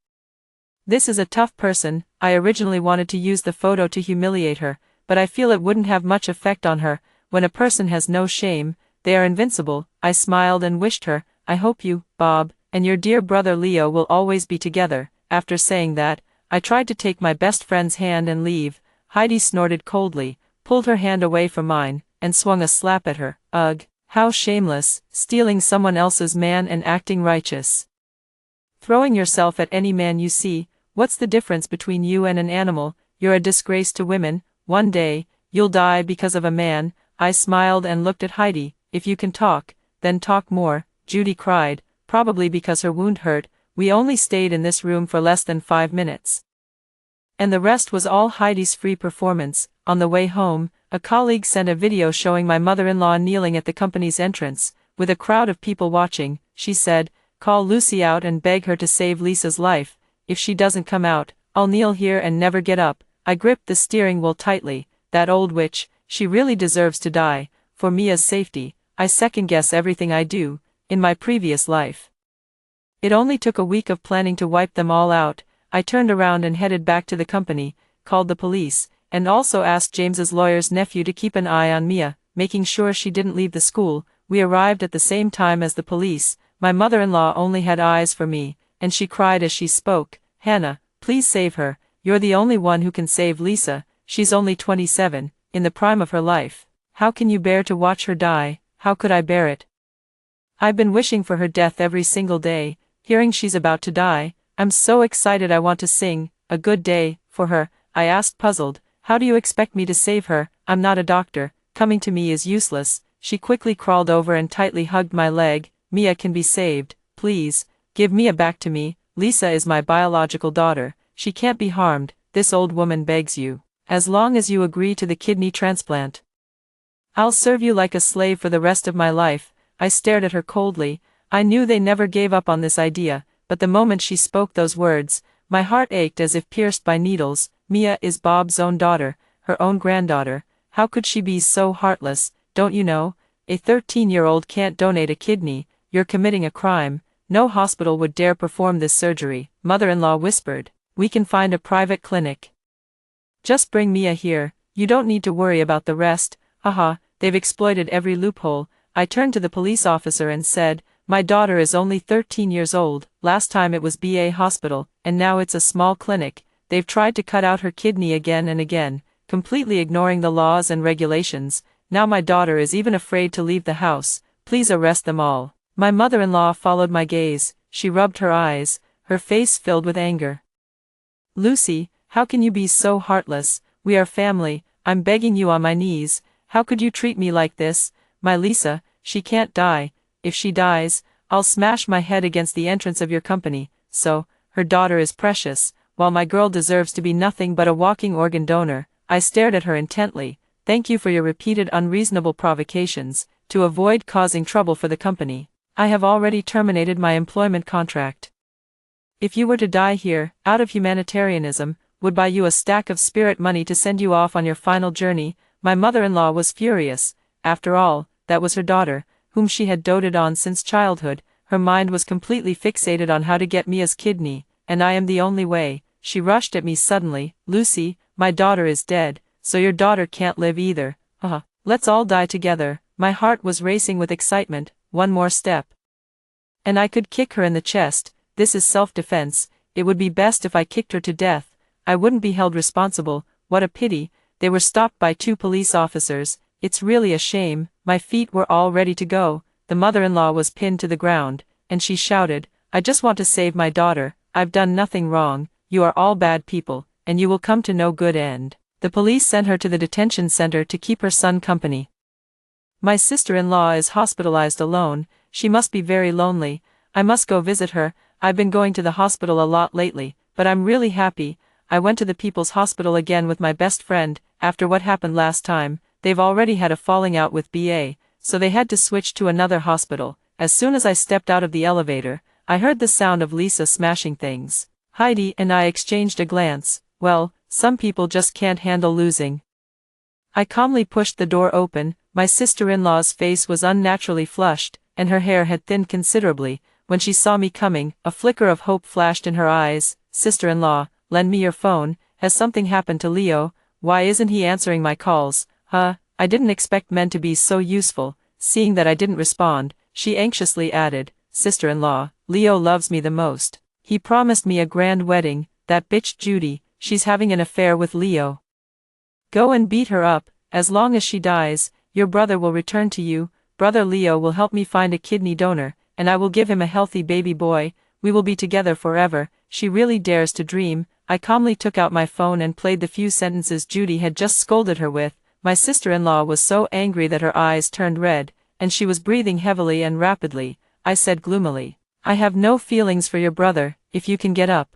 This is a tough person. I originally wanted to use the photo to humiliate her, but I feel it wouldn't have much effect on her. When a person has no shame, they are invincible. I smiled and wished her, I hope you, Bob, and your dear brother Leo will always be together. After saying that, I tried to take my best friend's hand and leave. Heidi snorted coldly, pulled her hand away from mine, and swung a slap at her. Ugh, how shameless, stealing someone else's man and acting righteous. Throwing yourself at any man you see. What's the difference between you and an animal? You're a disgrace to women. One day, you'll die because of a man. I smiled and looked at Heidi. If you can talk, then talk more, Judy cried, probably because her wound hurt. We only stayed in this room for less than 5 minutes. And the rest was all Heidi's free performance. On the way home, a colleague sent a video showing my mother-in-law kneeling at the company's entrance, with a crowd of people watching. She said, call Lucy out and beg her to save Lisa's life. If she doesn't come out, I'll kneel here and never get up. I gripped the steering wheel tightly. That old witch, she really deserves to die. For Mia's safety, I second-guess everything I do. In my previous life, it only took a week of planning to wipe them all out. I turned around and headed back to the company, called the police, and also asked James's lawyer's nephew to keep an eye on Mia, making sure she didn't leave the school. We arrived at the same time as the police. My mother-in-law only had eyes for me, and she cried as she spoke. Hannah, please save her. You're the only one who can save Lisa. She's only 27, in the prime of her life. How can you bear to watch her die? How could I bear it? I've been wishing for her death every single day. Hearing she's about to die, I'm so excited I want to sing a good day for her. I asked, puzzled, how do you expect me to save her? I'm not a doctor. Coming to me is useless. She quickly crawled over and tightly hugged my leg. Mia can be saved. Please, give Mia back to me. Lisa is my biological daughter. She can't be harmed. This old woman begs you. As long as you agree to the kidney transplant, I'll serve you like a slave for the rest of my life. I stared at her coldly. I knew they never gave up on this idea, but the moment she spoke those words, my heart ached as if pierced by needles. Mia is Bob's own daughter, her own granddaughter. How could she be so heartless? Don't you know? A 13-year-old can't donate a kidney. You're committing a crime. No hospital would dare perform this surgery. Mother-in-law whispered. We can find a private clinic. Just bring Mia here. You don't need to worry about the rest. Haha, they've exploited every loophole. I turned to the police officer and said, My daughter is only 13 years old, last time it was BA hospital, and now it's a small clinic. They've tried to cut out her kidney again and again, completely ignoring the laws and regulations. Now my daughter is even afraid to leave the house. Please arrest them all. My mother-in-law followed my gaze. She rubbed her eyes, her face filled with anger. Lucy, how can you be so heartless? We are family. I'm begging you on my knees. How could you treat me like this? My Lisa, she can't die. If she dies, I'll smash my head against the entrance of your company. So, her daughter is precious, while my girl deserves to be nothing but a walking organ donor. I stared at her intently. Thank you for your repeated unreasonable provocations, to avoid causing trouble for the company. I have already terminated my employment contract. If you were to die here, out of humanitarianism, would buy you a stack of spirit money to send you off on your final journey. My mother-in-law was furious. After all, that was her daughter, whom she had doted on since childhood. Her mind was completely fixated on how to get Mia's kidney, and I am the only way. She rushed at me suddenly. Lucy, my daughter is dead, so your daughter can't live either. Let's all die together. My heart was racing with excitement. One more step, and I could kick her in the chest. This is self-defense. It would be best if I kicked her to death. I wouldn't be held responsible. What a pity. They were stopped by 2 police officers. It's really a shame. My feet were all ready to go. The mother-in-law was pinned to the ground, and she shouted, I just want to save my daughter. I've done nothing wrong. You are all bad people, and you will come to no good end. The police sent her to the detention center to keep her son company. My sister-in-law is hospitalized alone. She must be very lonely. I must go visit her. I've been going to the hospital a lot lately, but I'm really happy. I went to the People's Hospital again with my best friend. After what happened last time, they've already had a falling out with BA, so they had to switch to another hospital. As soon as I stepped out of the elevator, I heard the sound of Lisa smashing things. Heidi and I exchanged a glance. Well, some people just can't handle losing. I calmly pushed the door open. My sister-in-law's face was unnaturally flushed, and her hair had thinned considerably. When she saw me coming, a flicker of hope flashed in her eyes. Sister-in-law, lend me your phone. Has something happened to Leo? Why isn't he answering my calls? I didn't expect men to be so useful. Seeing that I didn't respond, she anxiously added, Sister-in-law, Leo loves me the most. He promised me a grand wedding. That bitch Judy, she's having an affair with Leo. Go and beat her up. As long as she dies, your brother will return to you. Brother Leo will help me find a kidney donor, and I will give him a healthy baby boy. We will be together forever. She really dares to dream. I calmly took out my phone and played the few sentences Judy had just scolded her with. My sister-in-law was so angry that her eyes turned red, and she was breathing heavily and rapidly. I said gloomily, I have no feelings for your brother. If you can get up,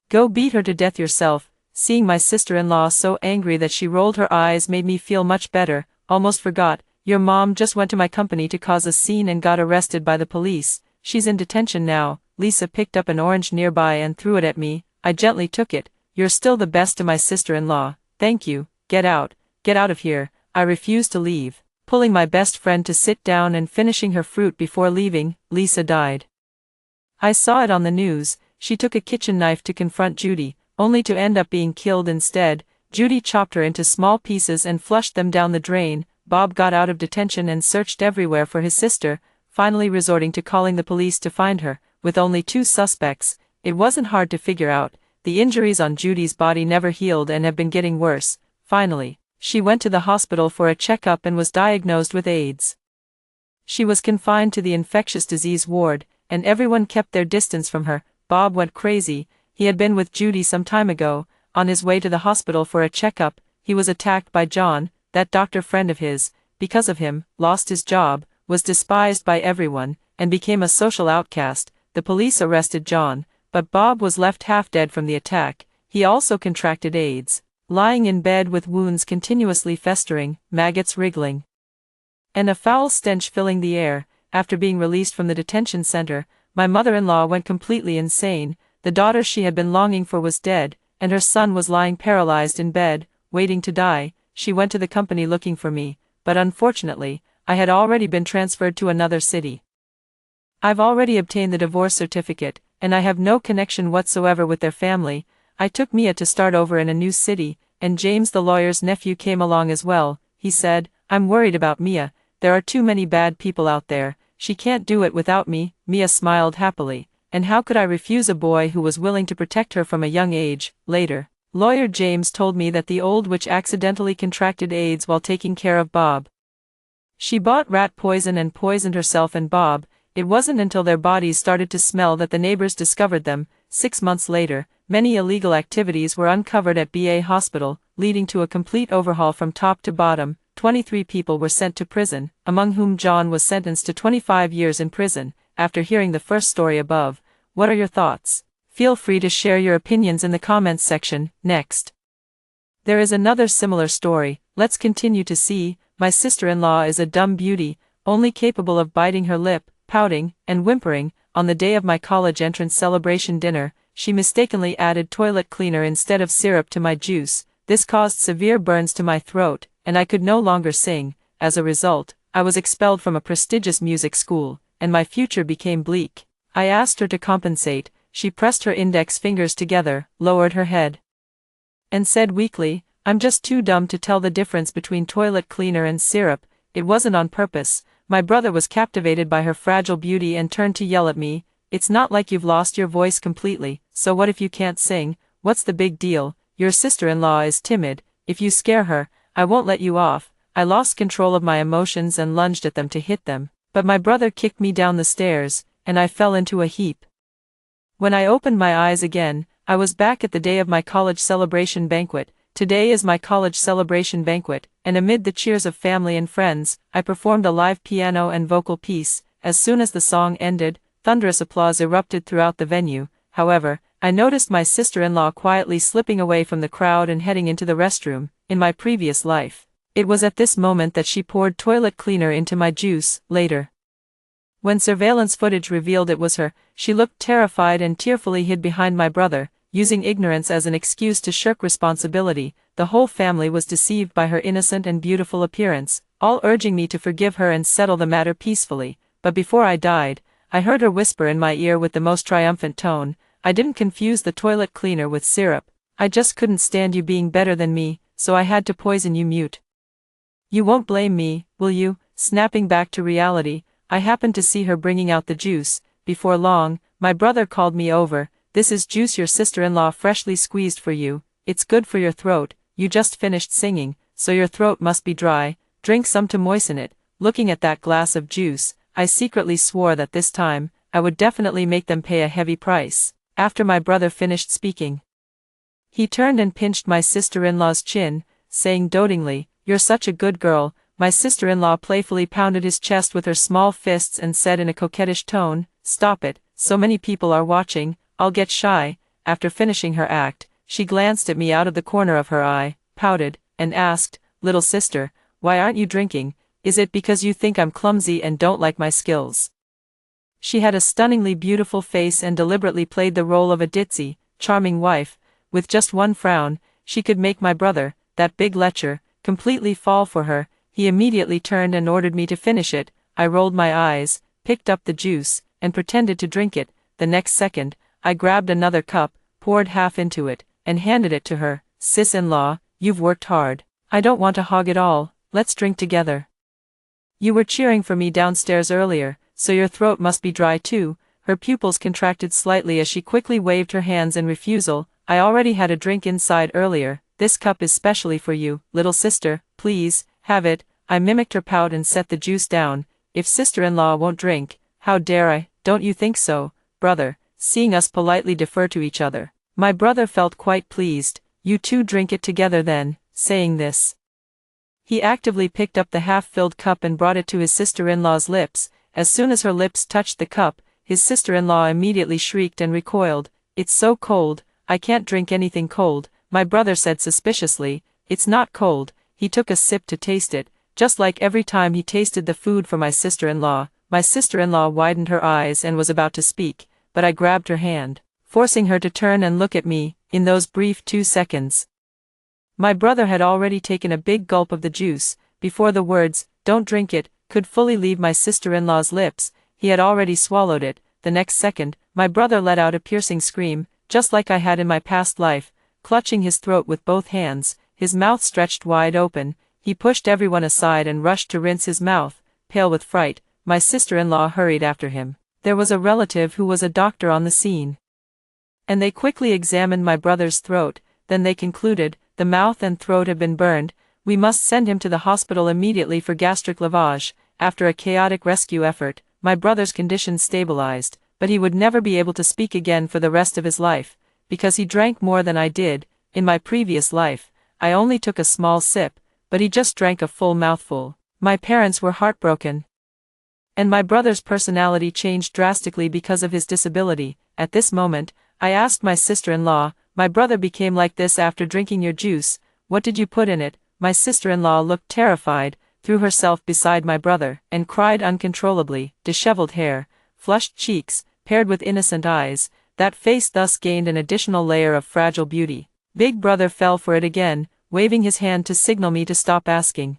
go beat her to death yourself. Seeing my sister-in-law so angry that she rolled her eyes made me feel much better. Almost forgot. Your mom just went to my company to cause a scene and got arrested by the police. She's in detention now. Lisa picked up an orange nearby and threw it at me. I gently took it. You're still the best to my sister-in-law. Thank you. Get out. Get out of here. I refused to leave, pulling my best friend to sit down and finishing her fruit before leaving. Lisa died. I saw it on the news. She took a kitchen knife to confront Judy, only to end up being killed instead. Judy chopped her into small pieces and flushed them down the drain. Bob got out of detention and searched everywhere for his sister, finally resorting to calling the police to find her. With only 2 suspects, it wasn't hard to figure out. The injuries on Judy's body never healed and have been getting worse. Finally, she went to the hospital for a checkup and was diagnosed with AIDS. She was confined to the infectious disease ward, and everyone kept their distance from her. Bob went crazy. He had been with Judy some time ago. On his way to the hospital for a checkup, he was attacked by John, that doctor friend of his. Because of him, lost his job, was despised by everyone, and became a social outcast. The police arrested John, but Bob was left half dead from the attack. He also contracted AIDS, lying in bed with wounds continuously festering, maggots wriggling, and a foul stench filling the air. After being released from the detention center, my mother-in-law went completely insane. The daughter she had been longing for was dead, and her son was lying paralyzed in bed, waiting to die. She went to the company looking for me, but unfortunately, I had already been transferred to another city. I've already obtained the divorce certificate, and I have no connection whatsoever with their family. I took Mia to start over in a new city, and James the lawyer's nephew came along as well. He said, I'm worried about Mia. There are too many bad people out there. she can't do it without me, Mia smiled happily. And how could I refuse a boy who was willing to protect her from a young age? Later, lawyer James told me that the old witch accidentally contracted AIDS while taking care of Bob. She bought rat poison and poisoned herself and Bob. It wasn't until their bodies started to smell that the neighbors discovered them. 6 months later, many illegal activities were uncovered at BA Hospital, leading to a complete overhaul from top to bottom. 23 people were sent to prison, among whom John was sentenced to 25 years in prison. After hearing the first story above, what are your thoughts? Feel free to share your opinions in the comments section. Next, there is another similar story. Let's continue to see. My sister-in-law is a dumb beauty, only capable of biting her lip, pouting, and whimpering. On the day of my college entrance celebration dinner, she mistakenly added toilet cleaner instead of syrup to my juice. This caused severe burns to my throat, and I could no longer sing. As a result, I was expelled from a prestigious music school, and my future became bleak. I asked her to compensate. She pressed her index fingers together, lowered her head, and said weakly, "I'm just too dumb to tell the difference between toilet cleaner and syrup. It wasn't on purpose." My brother was captivated by her fragile beauty and turned to yell at me, "It's not like you've lost your voice completely, so what if you can't sing? What's the big deal? Your sister-in-law is timid. If you scare her, I won't let you off." I lost control of my emotions and lunged at them to hit them, but my brother kicked me down the stairs, and I fell into a heap. When I opened my eyes again, I was back at the day of my college celebration banquet. Today is my college celebration banquet, and amid the cheers of family and friends, I performed a live piano and vocal piece. As soon as the song ended, thunderous applause erupted throughout the venue. However, I noticed my sister-in-law quietly slipping away from the crowd and heading into the restroom. In my previous life, it was at this moment that she poured toilet cleaner into my juice. Later, when surveillance footage revealed it was her, she looked terrified and tearfully hid behind my brother, using ignorance as an excuse to shirk responsibility. The whole family was deceived by her innocent and beautiful appearance, all urging me to forgive her and settle the matter peacefully. But before I died, I heard her whisper in my ear with the most triumphant tone, "I didn't confuse the toilet cleaner with syrup. I just couldn't stand you being better than me, so I had to poison you." Mute. "You won't blame me, will you?" Snapping back to reality, I happened to see her bringing out the juice. Before long, my brother called me over. "This is juice your sister-in-law freshly squeezed for you. It's good for your throat. You just finished singing, so your throat must be dry. Drink some to moisten it." Looking at that glass of juice, I secretly swore that this time, I would definitely make them pay a heavy price. After my brother finished speaking, he turned and pinched my sister-in-law's chin, saying dotingly, "You're such a good girl." My sister-in-law playfully pounded his chest with her small fists and said in a coquettish tone, "Stop it, so many people are watching, I'll get shy." After finishing her act, she glanced at me out of the corner of her eye, pouted, and asked, "Little sister, why aren't you drinking? Is it because you think I'm clumsy and don't like my skills?" She had a stunningly beautiful face and deliberately played the role of a ditzy, charming wife. With just one frown, she could make my brother, that big lecher, completely fall for her. He immediately turned and ordered me to finish it. I rolled my eyes, picked up the juice, and pretended to drink it. The next second, I grabbed another cup, poured half into it, and handed it to her. "Sis-in-law, you've worked hard. I don't want to hog it all. Let's drink together. You were cheering for me downstairs earlier, so your throat must be dry too." Her pupils contracted slightly as she quickly waved her hands in refusal. "I already had a drink inside earlier. This cup is specially for you, little sister. Please, have it." I mimicked her pout and set the juice down. "If sister-in-law won't drink, how dare I? Don't you think so, brother?" Seeing us politely defer to each other, my brother felt quite pleased. "You two drink it together then." Saying this, he actively picked up the half-filled cup and brought it to his sister-in-law's lips. As soon as her lips touched the cup, his sister-in-law immediately shrieked and recoiled. "It's so cold, I can't drink anything cold," my brother said suspiciously. "It's not cold." He took a sip to taste it. Just like every time he tasted the food for my sister-in-law widened her eyes and was about to speak, but I grabbed her hand, forcing her to turn and look at me. In those brief 2 seconds, my brother had already taken a big gulp of the juice. Before the words, "Don't drink it," could fully leave my sister-in-law's lips, he had already swallowed it. The next second, my brother let out a piercing scream, just like I had in my past life. Clutching his throat with both hands, his mouth stretched wide open, he pushed everyone aside and rushed to rinse his mouth. Pale with fright, my sister-in-law hurried after him. There was a relative who was a doctor on the scene, and they quickly examined my brother's throat. Then they concluded, the mouth and throat have been burned, we must send him to the hospital immediately for gastric lavage. After a chaotic rescue effort, my brother's condition stabilized, but he would never be able to speak again for the rest of his life, because he drank more than I did. In my previous life, I only took a small sip, but he just drank a full mouthful. My parents were heartbroken, and my brother's personality changed drastically because of his disability. At this moment, I asked my sister-in-law, my brother became like this after drinking your juice, what did you put in it? My sister-in-law looked terrified, threw herself beside my brother, and cried uncontrollably. Disheveled hair, flushed cheeks, paired with innocent eyes, that face thus gained an additional layer of fragile beauty. Big brother fell for it again, waving his hand to signal me to stop asking.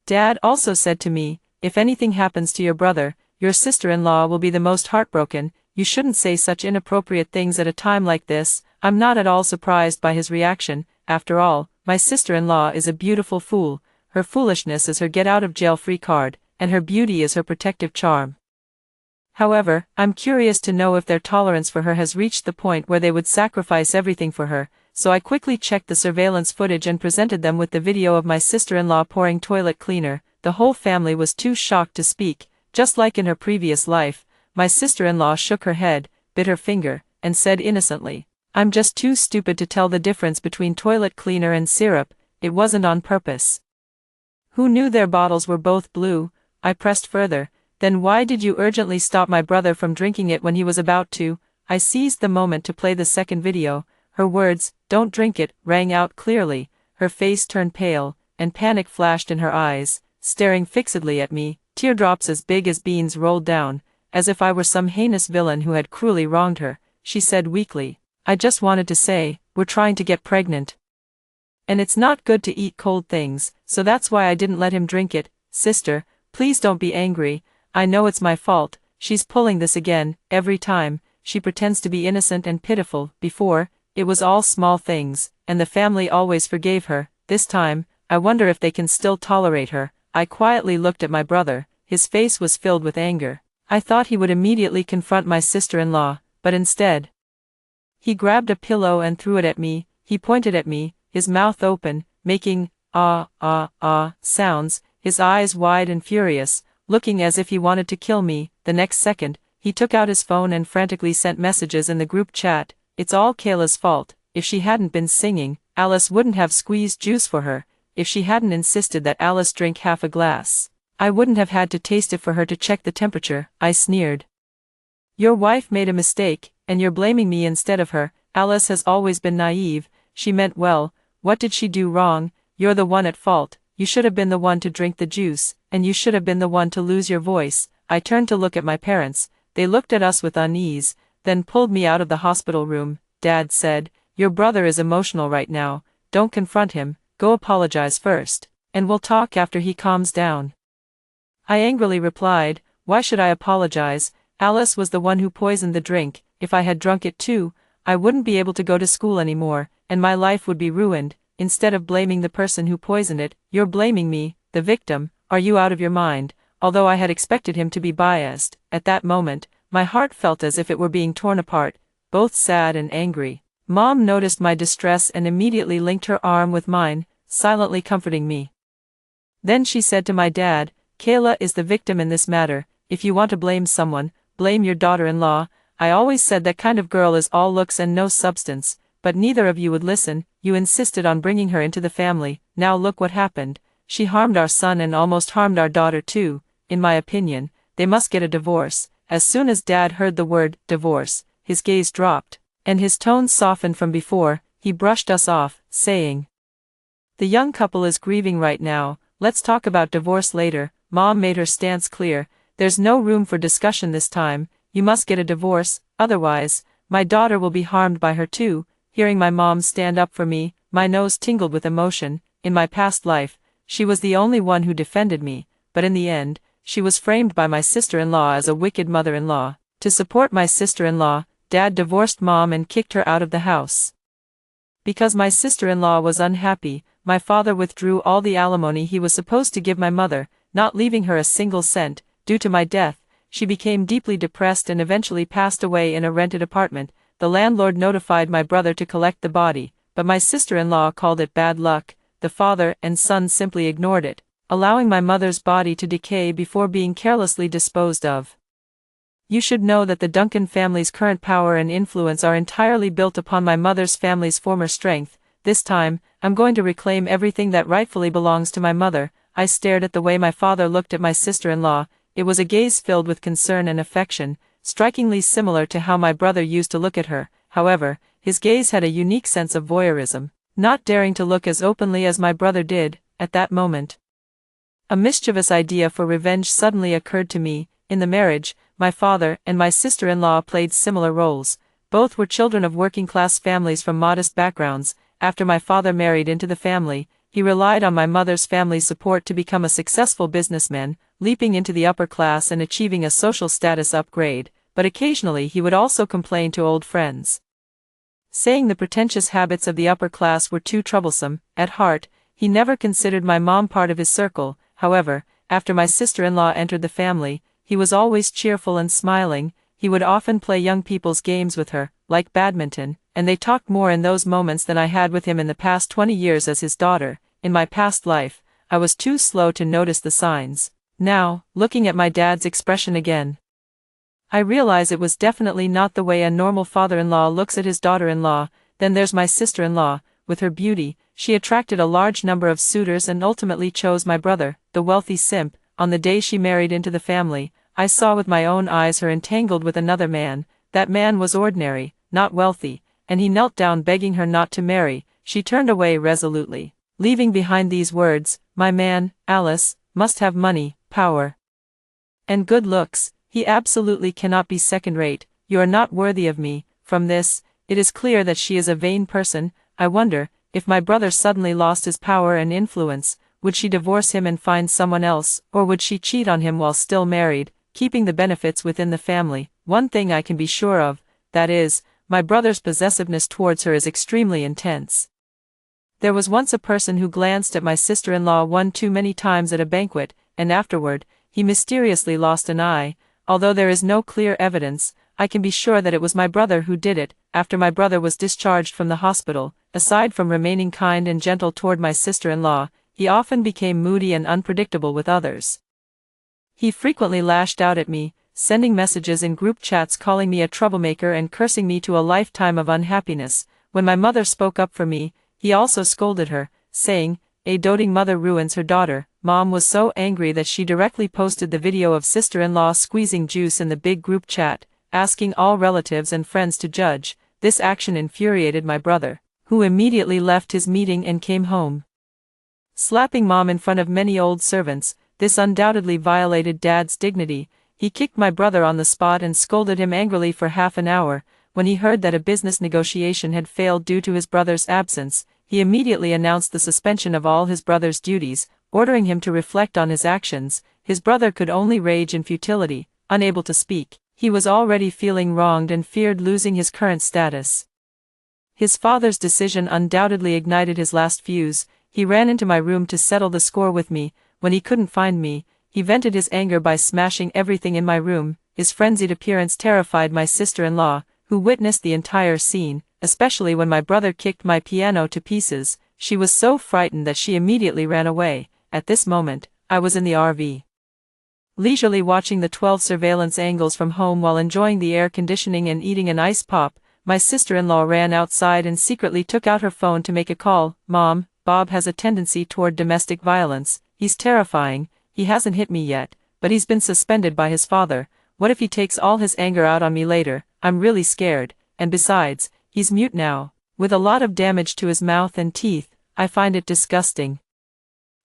Dad also said to me, if anything happens to your brother, your sister-in-law will be the most heartbroken. You shouldn't say such inappropriate things at a time like this. I'm not at all surprised by his reaction. After all, my sister-in-law is a beautiful fool. Her foolishness is her get-out-of-jail-free card, and her beauty is her protective charm. However, I'm curious to know if their tolerance for her has reached the point where they would sacrifice everything for her, so I quickly checked the surveillance footage and presented them with the video of my sister-in-law pouring toilet cleaner. The whole family was too shocked to speak. Just like in her previous life, my sister-in-law shook her head, bit her finger, and said innocently, I'm just too stupid to tell the difference between toilet cleaner and syrup. It wasn't on purpose. Who knew their bottles were both blue? I pressed further. Then why did you urgently stop my brother from drinking it when he was about to? I seized the moment to play the second video. Her words, don't drink it, rang out clearly. Her face turned pale, and panic flashed in her eyes, staring fixedly at me. Teardrops as big as beans rolled down, as if I were some heinous villain who had cruelly wronged her. She said weakly, I just wanted to say, we're trying to get pregnant. And it's not good to eat cold things, so that's why I didn't let him drink it. Sister, please don't be angry. I know it's my fault. She's pulling this again. Every time, she pretends to be innocent and pitiful. Before, it was all small things, and the family always forgave her. This time, I wonder if they can still tolerate her. I quietly looked at my brother. His face was filled with anger. I thought he would immediately confront my sister-in-law, but instead, he grabbed a pillow and threw it at me. He pointed at me, his mouth open, making sounds, his eyes wide and furious, looking as if he wanted to kill me. The next second, he took out his phone and frantically sent messages in the group chat. It's all Kayla's fault. If she hadn't been singing, Alice wouldn't have squeezed juice for her. If she hadn't insisted that Alice drink half a glass, I wouldn't have had to taste it for her to check the temperature. I sneered. Your wife made a mistake, and you're blaming me instead of her. Alice has always been naive. She meant well. What did she do wrong? You're the one at fault. You should have been the one to drink the juice, and you should have been the one to lose your voice. I turned to look at my parents. They looked at us with unease, then pulled me out of the hospital room. Dad said, your brother is emotional right now. Don't confront him. Go apologize first, and we'll talk after he calms down. I angrily replied, why should I apologize? Alice was the one who poisoned the drink. If I had drunk it too, I wouldn't be able to go to school anymore, and my life would be ruined. Instead of blaming the person who poisoned it, you're blaming me, the victim. Are you out of your mind? Although I had expected him to be biased, at that moment, my heart felt as if it were being torn apart, both sad and angry. Mom noticed my distress and immediately linked her arm with mine, silently comforting me. Then she said to my dad, Kayla is the victim in this matter. If you want to blame someone, blame your daughter-in-law. I always said that kind of girl is all looks and no substance, but neither of you would listen. You insisted on bringing her into the family. Now look what happened. She harmed our son and almost harmed our daughter too. In my opinion, they must get a divorce. As soon as Dad heard the word divorce, his gaze dropped, and his tone softened from before. He brushed us off, saying, the young couple is grieving right now. Let's talk about divorce later. Mom made her stance clear. There's no room for discussion this time. You must get a divorce, otherwise, my daughter will be harmed by her too. Hearing my mom stand up for me, my nose tingled with emotion. In my past life, she was the only one who defended me, but in the end, she was framed by my sister-in-law as a wicked mother-in-law. To support my sister-in-law, Dad divorced Mom and kicked her out of the house. Because my sister-in-law was unhappy, my father withdrew all the alimony he was supposed to give my mother, not leaving her a single cent. due to my death, she became deeply depressed and eventually passed away in a rented apartment. The landlord notified my brother to collect the body, but my sister-in-law called it bad luck. The father and son simply ignored it, allowing my mother's body to decay before being carelessly disposed of. You should know that the Duncan family's current power and influence are entirely built upon my mother's family's former strength. This time, I'm going to reclaim everything that rightfully belongs to my mother. I stared at the way my father looked at my sister-in-law. It was a gaze filled with concern and affection, strikingly similar to how my brother used to look at her. However, his gaze had a unique sense of voyeurism, not daring to look as openly as my brother did, at that moment. A mischievous idea for revenge suddenly occurred to me. In the marriage, my father and my sister-in-law played similar roles. Both were children of working-class families from modest backgrounds. After my father married into the family, he relied on my mother's family's support to become a successful businessman, leaping into the upper class and achieving a social status upgrade, but occasionally he would also complain to old friends, saying the pretentious habits of the upper class were too troublesome. At heart, he never considered my mom part of his circle. However, after my sister-in-law entered the family, he was always cheerful and smiling. He would often play young people's games with her, like badminton, and they talked more in those moments than I had with him in the past 20 years as his daughter. In my past life, I was too slow to notice the signs. Now, looking at my dad's expression again, I realize it was definitely not the way a normal father-in-law looks at his daughter-in-law. Then there's my sister-in-law. With her beauty, she attracted a large number of suitors and ultimately chose my brother, the wealthy simp. On the day she married into the family, I saw with my own eyes her entangled with another man. That man was ordinary, not wealthy, and he knelt down begging her not to marry. She turned away resolutely, leaving behind these words, "My man, Alice, must have money, power, and good looks. He absolutely cannot be second-rate. You are not worthy of me." From this, it is clear that she is a vain person. I wonder, if my brother suddenly lost his power and influence, would she divorce him and find someone else, or would she cheat on him while still married, keeping the benefits within the family? One thing I can be sure of, that is, my brother's possessiveness towards her is extremely intense. There was once a person who glanced at my sister-in-law one too many times at a banquet, and afterward, he mysteriously lost an eye. Although there is no clear evidence, I can be sure that it was my brother who did it. After my brother was discharged from the hospital, aside from remaining kind and gentle toward my sister-in-law, he often became moody and unpredictable with others. He frequently lashed out at me, sending messages in group chats calling me a troublemaker and cursing me to a lifetime of unhappiness. When my mother spoke up for me, he also scolded her, saying, "A doting mother ruins her daughter." Mom was so angry that she directly posted the video of sister-in-law squeezing juice in the big group chat, asking all relatives and friends to judge. This action infuriated my brother, who immediately left his meeting and came home, slapping Mom in front of many old servants. This undoubtedly violated Dad's dignity. He kicked my brother on the spot and scolded him angrily for half an hour. When he heard that a business negotiation had failed due to his brother's absence, he immediately announced the suspension of all his brother's duties, ordering him to reflect on his actions. His brother could only rage in futility, unable to speak. He was already feeling wronged and feared losing his current status. His father's decision undoubtedly ignited his last fuse. He ran into my room to settle the score with me. When he couldn't find me, he vented his anger by smashing everything in my room. His frenzied appearance terrified my sister-in-law, who witnessed the entire scene, especially when my brother kicked my piano to pieces. She was so frightened that she immediately ran away. At this moment, I was in the RV, leisurely watching the 12 surveillance angles from home while enjoying the air conditioning and eating an ice pop. My sister-in-law ran outside and secretly took out her phone to make a call. "Mom, Bob has a tendency toward domestic violence. He's terrifying. He hasn't hit me yet, but he's been suspended by his father. What if he takes all his anger out on me later? I'm really scared, and besides, he's mute now, with a lot of damage to his mouth and teeth. I find it disgusting.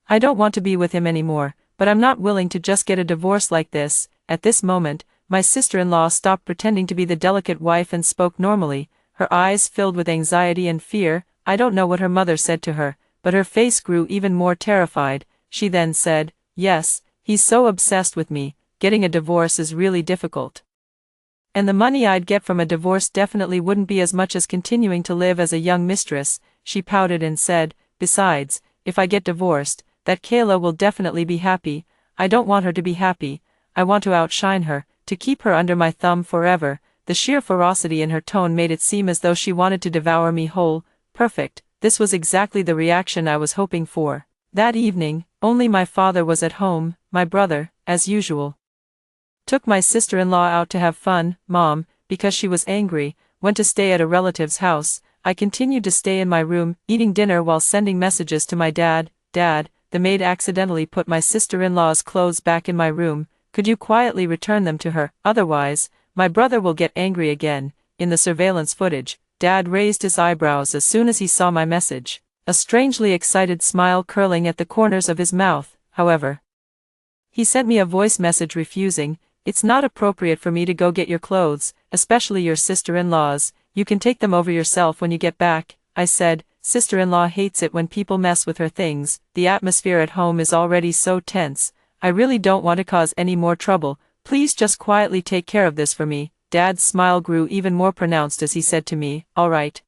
I don't want to be with him anymore, but I'm not willing to just get a divorce like this." At this moment, my sister-in-law stopped pretending to be the delicate wife and spoke normally, her eyes filled with anxiety and fear. I don't know what her mother said to her, but her face grew even more terrified. She then said, "Yes, he's so obsessed with me, getting a divorce is really difficult. And the money I'd get from a divorce definitely wouldn't be as much as continuing to live as a young mistress." She pouted and said, "Besides, if I get divorced, that Kayla will definitely be happy. I don't want her to be happy. I want to outshine her, to keep her under my thumb forever." The sheer ferocity in her tone made it seem as though she wanted to devour me whole. Perfect, this was exactly the reaction I was hoping for. That evening, only my father was at home. My brother, as usual, took my sister-in-law out to have fun. Mom, because she was angry, went to stay at a relative's house. I continued to stay in my room, eating dinner while sending messages to my dad. "Dad, the maid accidentally put my sister-in-law's clothes back in my room. Could you quietly return them to her? Otherwise, my brother will get angry again." In the surveillance footage, Dad raised his eyebrows as soon as he saw my message, a strangely excited smile curling at the corners of his mouth. However, he sent me a voice message refusing. "It's not appropriate for me to go get your clothes, especially your sister-in-law's. You can take them over yourself when you get back," I said. Sister-in-law hates it when people mess with her things. The atmosphere at home is already so tense. I really don't want to cause any more trouble. Please just quietly take care of this for me. Dad's smile grew even more pronounced as he said to me, "All right.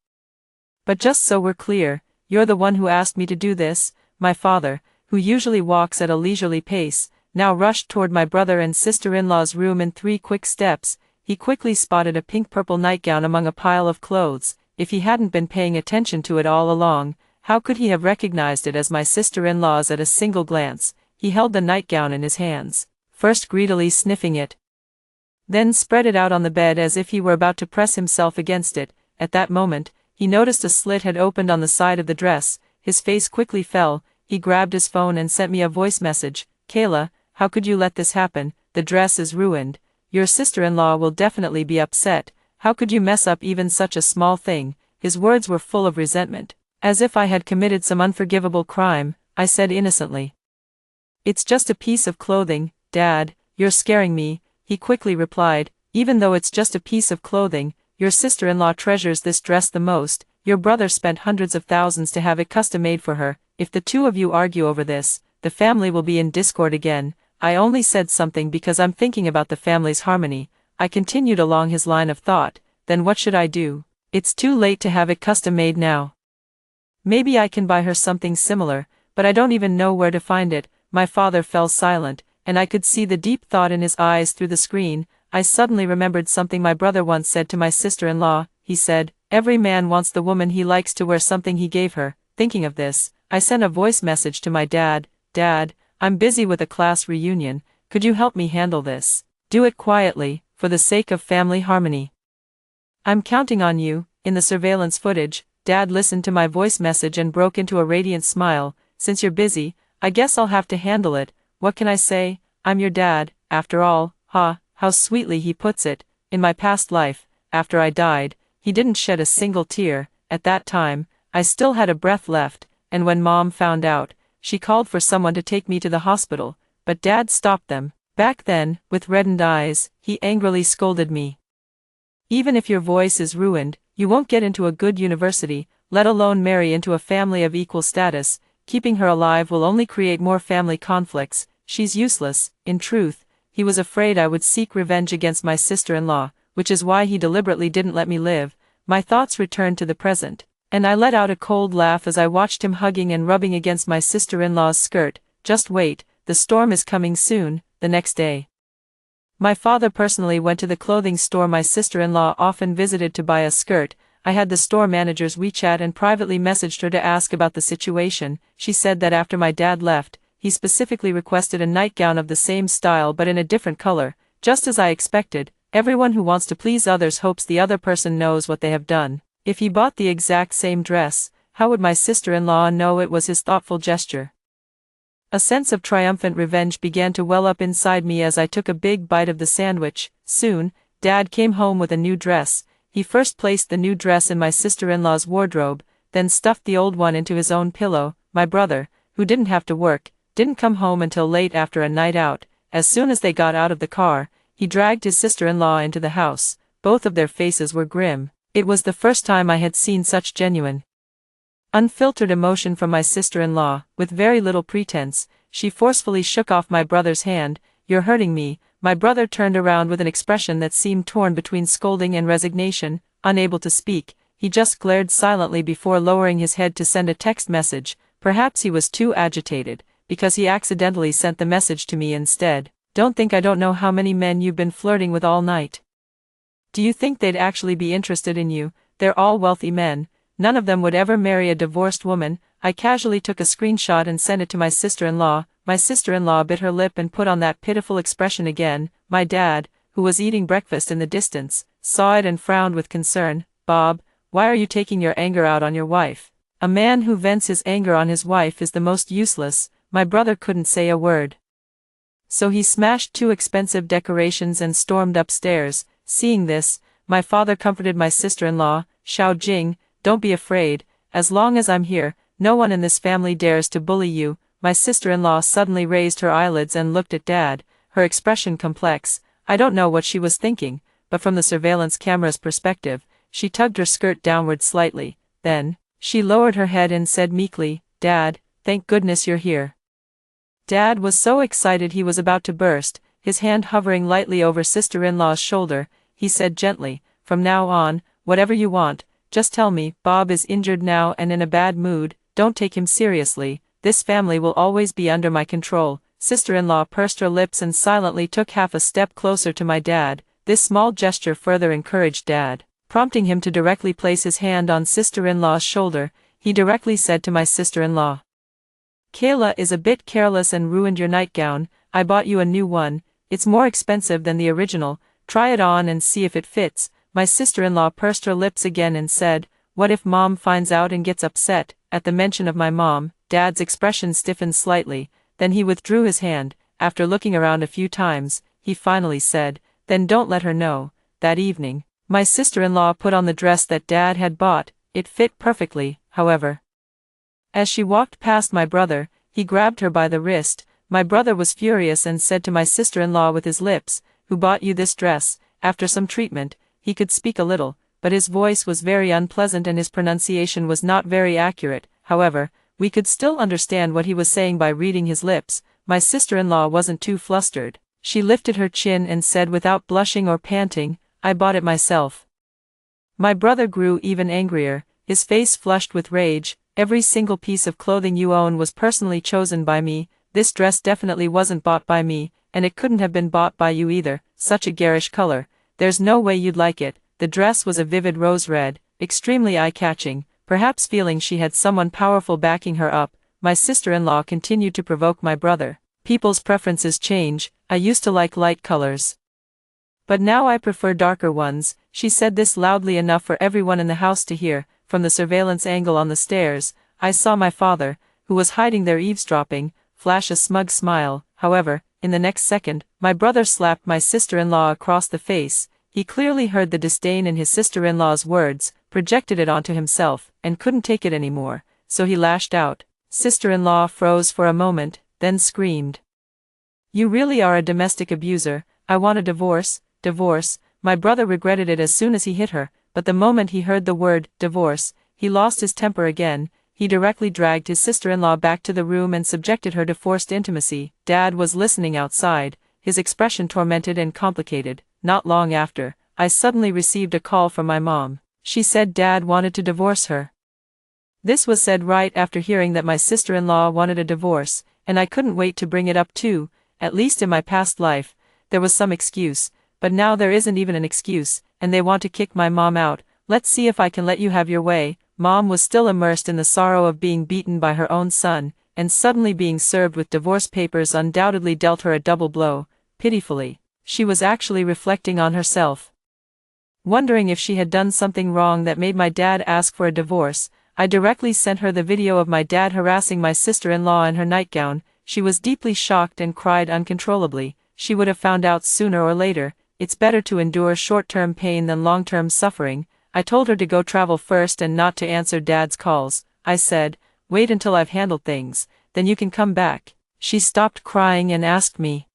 But just so we're clear, you're the one who asked me to do this." My father, who usually walks at a leisurely pace, now rushed toward my brother and sister-in-law's room in 3 quick steps. He quickly spotted a pink-purple nightgown among a pile of clothes. If he hadn't been paying attention to it all along, how could he have recognized it as my sister-in-law's at a single glance? He held the nightgown in his hands, first greedily sniffing it, then spread it out on the bed as if he were about to press himself against it. At that moment, he noticed a slit had opened on the side of the dress. His face quickly fell. He grabbed his phone and sent me a voice message. "Kayla, how could you let this happen? The dress is ruined. Your sister-in-law will definitely be upset. How could you mess up even such a small thing?" His words were full of resentment, as if I had committed some unforgivable crime. I said innocently, "It's just a piece of clothing." "Dad, you're scaring me," he quickly replied. "Even though it's just a piece of clothing, your sister-in-law treasures this dress the most. Your brother spent hundreds of thousands to have it custom-made for her. If the two of you argue over this, the family will be in discord again." I only said something because I'm thinking about the family's harmony. I continued along his line of thought. Then what should I do? It's too late to have it custom-made now. Maybe I can buy her something similar, but I don't even know where to find it. My father fell silent, and I could see the deep thought in his eyes through the screen. I suddenly remembered something my brother once said to my sister-in-law. He said, "Every man wants the woman he likes to wear something he gave her." Thinking of this, I sent a voice message to my dad. "Dad, I'm busy with a class reunion. Could you help me handle this? Do it quietly, for the sake of family harmony. I'm counting on you." In the surveillance footage, Dad listened to my voice message and broke into a radiant smile. "Since you're busy, I guess I'll have to handle it. What can I say? I'm your dad, after all." Ha, how sweetly he puts it. In my past life, after I died, he didn't shed a single tear. At that time, I still had a breath left, and when Mom found out, she called for someone to take me to the hospital, but Dad stopped them. Back then, with reddened eyes, he angrily scolded me. "Even if your voice is ruined, you won't get into a good university, let alone marry into a family of equal status. Keeping her alive will only create more family conflicts. She's useless." In truth, he was afraid I would seek revenge against my sister-in-law, which is why he deliberately didn't let me live. My thoughts returned to the present, and I let out a cold laugh as I watched him hugging and rubbing against my sister-in-law's skirt. Just wait, the storm is coming soon. The next day, my father personally went to the clothing store my sister-in-law often visited to buy a skirt. I had the store manager's WeChat and privately messaged her to ask about the situation. She said that after my dad left, he specifically requested a nightgown of the same style but in a different color. Just as I expected, everyone who wants to please others hopes the other person knows what they have done. If he bought the exact same dress, how would my sister-in-law know it was his thoughtful gesture? A sense of triumphant revenge began to well up inside me as I took a big bite of the sandwich. Soon, Dad came home with a new dress. He first placed the new dress in my sister-in-law's wardrobe, then stuffed the old one into his own pillow. My brother, who didn't have to work, didn't come home until late after a night out. As soon as they got out of the car, he dragged his sister-in-law into the house. Both of their faces were grim. It was the first time I had seen such genuine, unfiltered emotion from my sister-in-law. With very little pretense, she forcefully shook off my brother's hand. "You're hurting me." My brother turned around with an expression that seemed torn between scolding and resignation. Unable to speak, he just glared silently before lowering his head to send a text message. Perhaps he was too agitated, because he accidentally sent the message to me instead. Don't think I don't know how many men you've been flirting with all night. Do you think they'd actually be interested in you? They're all wealthy men. None of them would ever marry a divorced woman. I casually took a screenshot and sent it to my sister-in-law. My sister-in-law bit her lip and put on that pitiful expression again. My dad, who was eating breakfast in the distance, saw it and frowned with concern. Bob, why are you taking your anger out on your wife? A man who vents his anger on his wife is the most useless. My brother couldn't say a word. So he smashed 2 expensive decorations and stormed upstairs. Seeing this, my father comforted my sister-in-law. Xiao Jing, don't be afraid. As long as I'm here, no one in this family dares to bully you. My sister-in-law suddenly raised her eyelids and looked at Dad, her expression complex. I don't know what she was thinking, but from the surveillance camera's perspective, she tugged her skirt downward slightly. Then, she lowered her head and said meekly, Dad, thank goodness you're here. Dad was so excited he was about to burst, his hand hovering lightly over sister-in-law's shoulder. He said gently, from now on, whatever you want, just tell me. Bob is injured now and in a bad mood, don't take him seriously. This family will always be under my control. Sister-in-law pursed her lips and silently took half a step closer to my dad. This small gesture further encouraged Dad, prompting him to directly place his hand on sister-in-law's shoulder. He directly said to my sister-in-law, Kayla is a bit careless and ruined your nightgown. I bought you a new one. It's more expensive than the original. Try it on and see if it fits. My sister-in-law pursed her lips again and said, what if Mom finds out and gets upset? At the mention of my mom, Dad's expression stiffened slightly, then he withdrew his hand. After looking around a few times, he finally said, then don't let her know. That evening, my sister-in-law put on the dress that Dad had bought. It fit perfectly, however. As she walked past my brother, he grabbed her by the wrist. My brother was furious and said to my sister-in-law with his lips, who bought you this dress? After some treatment, he could speak a little, but his voice was very unpleasant and his pronunciation was not very accurate. However, we could still understand what he was saying by reading his lips. My sister-in-law wasn't too flustered. She lifted her chin and said without blushing or panting, I bought it myself. My brother grew even angrier, his face flushed with rage. Every single piece of clothing you own was personally chosen by me. This dress definitely wasn't bought by me, and it couldn't have been bought by you either. Such a garish color. There's no way you'd like it. The dress was a vivid rose red, extremely eye-catching. Perhaps feeling she had someone powerful backing her up, my sister-in-law continued to provoke my brother. People's preferences change. I used to like light colors, but now I prefer darker ones. She said this loudly enough for everyone in the house to hear. From the surveillance angle on the stairs, I saw my father, who was hiding there eavesdropping, flash a smug smile. However, in the next second, my brother slapped my sister-in-law across the face. He clearly heard the disdain in his sister-in-law's words, projected it onto himself, and couldn't take it anymore, so he lashed out. Sister-in-law froze for a moment, then screamed. You really are a domestic abuser. I want a divorce. Divorce. My brother regretted it as soon as he hit her, but the moment he heard the word divorce, he lost his temper again. He directly dragged his sister-in-law back to the room and subjected her to forced intimacy. Dad was listening outside, his expression tormented and complicated. Not long after, I suddenly received a call from my mom. She said Dad wanted to divorce her. This was said right after hearing that my sister-in-law wanted a divorce, and I couldn't wait to bring it up too. At least in my past life, there was some excuse, but now there isn't even an excuse, and they want to kick my mom out. Let's see if I can let you have your way. Mom was still immersed in the sorrow of being beaten by her own son, and suddenly being served with divorce papers undoubtedly dealt her a double blow. Pitifully, she was actually reflecting on herself, wondering if she had done something wrong that made my dad ask for a divorce. I directly sent her the video of my dad harassing my sister-in-law in her nightgown. She was deeply shocked and cried uncontrollably. She would have found out sooner or later. It's better to endure short-term pain than long-term suffering. I told her to go travel first and not to answer Dad's calls. I said, wait until I've handled things, then you can come back. She stopped crying and asked me,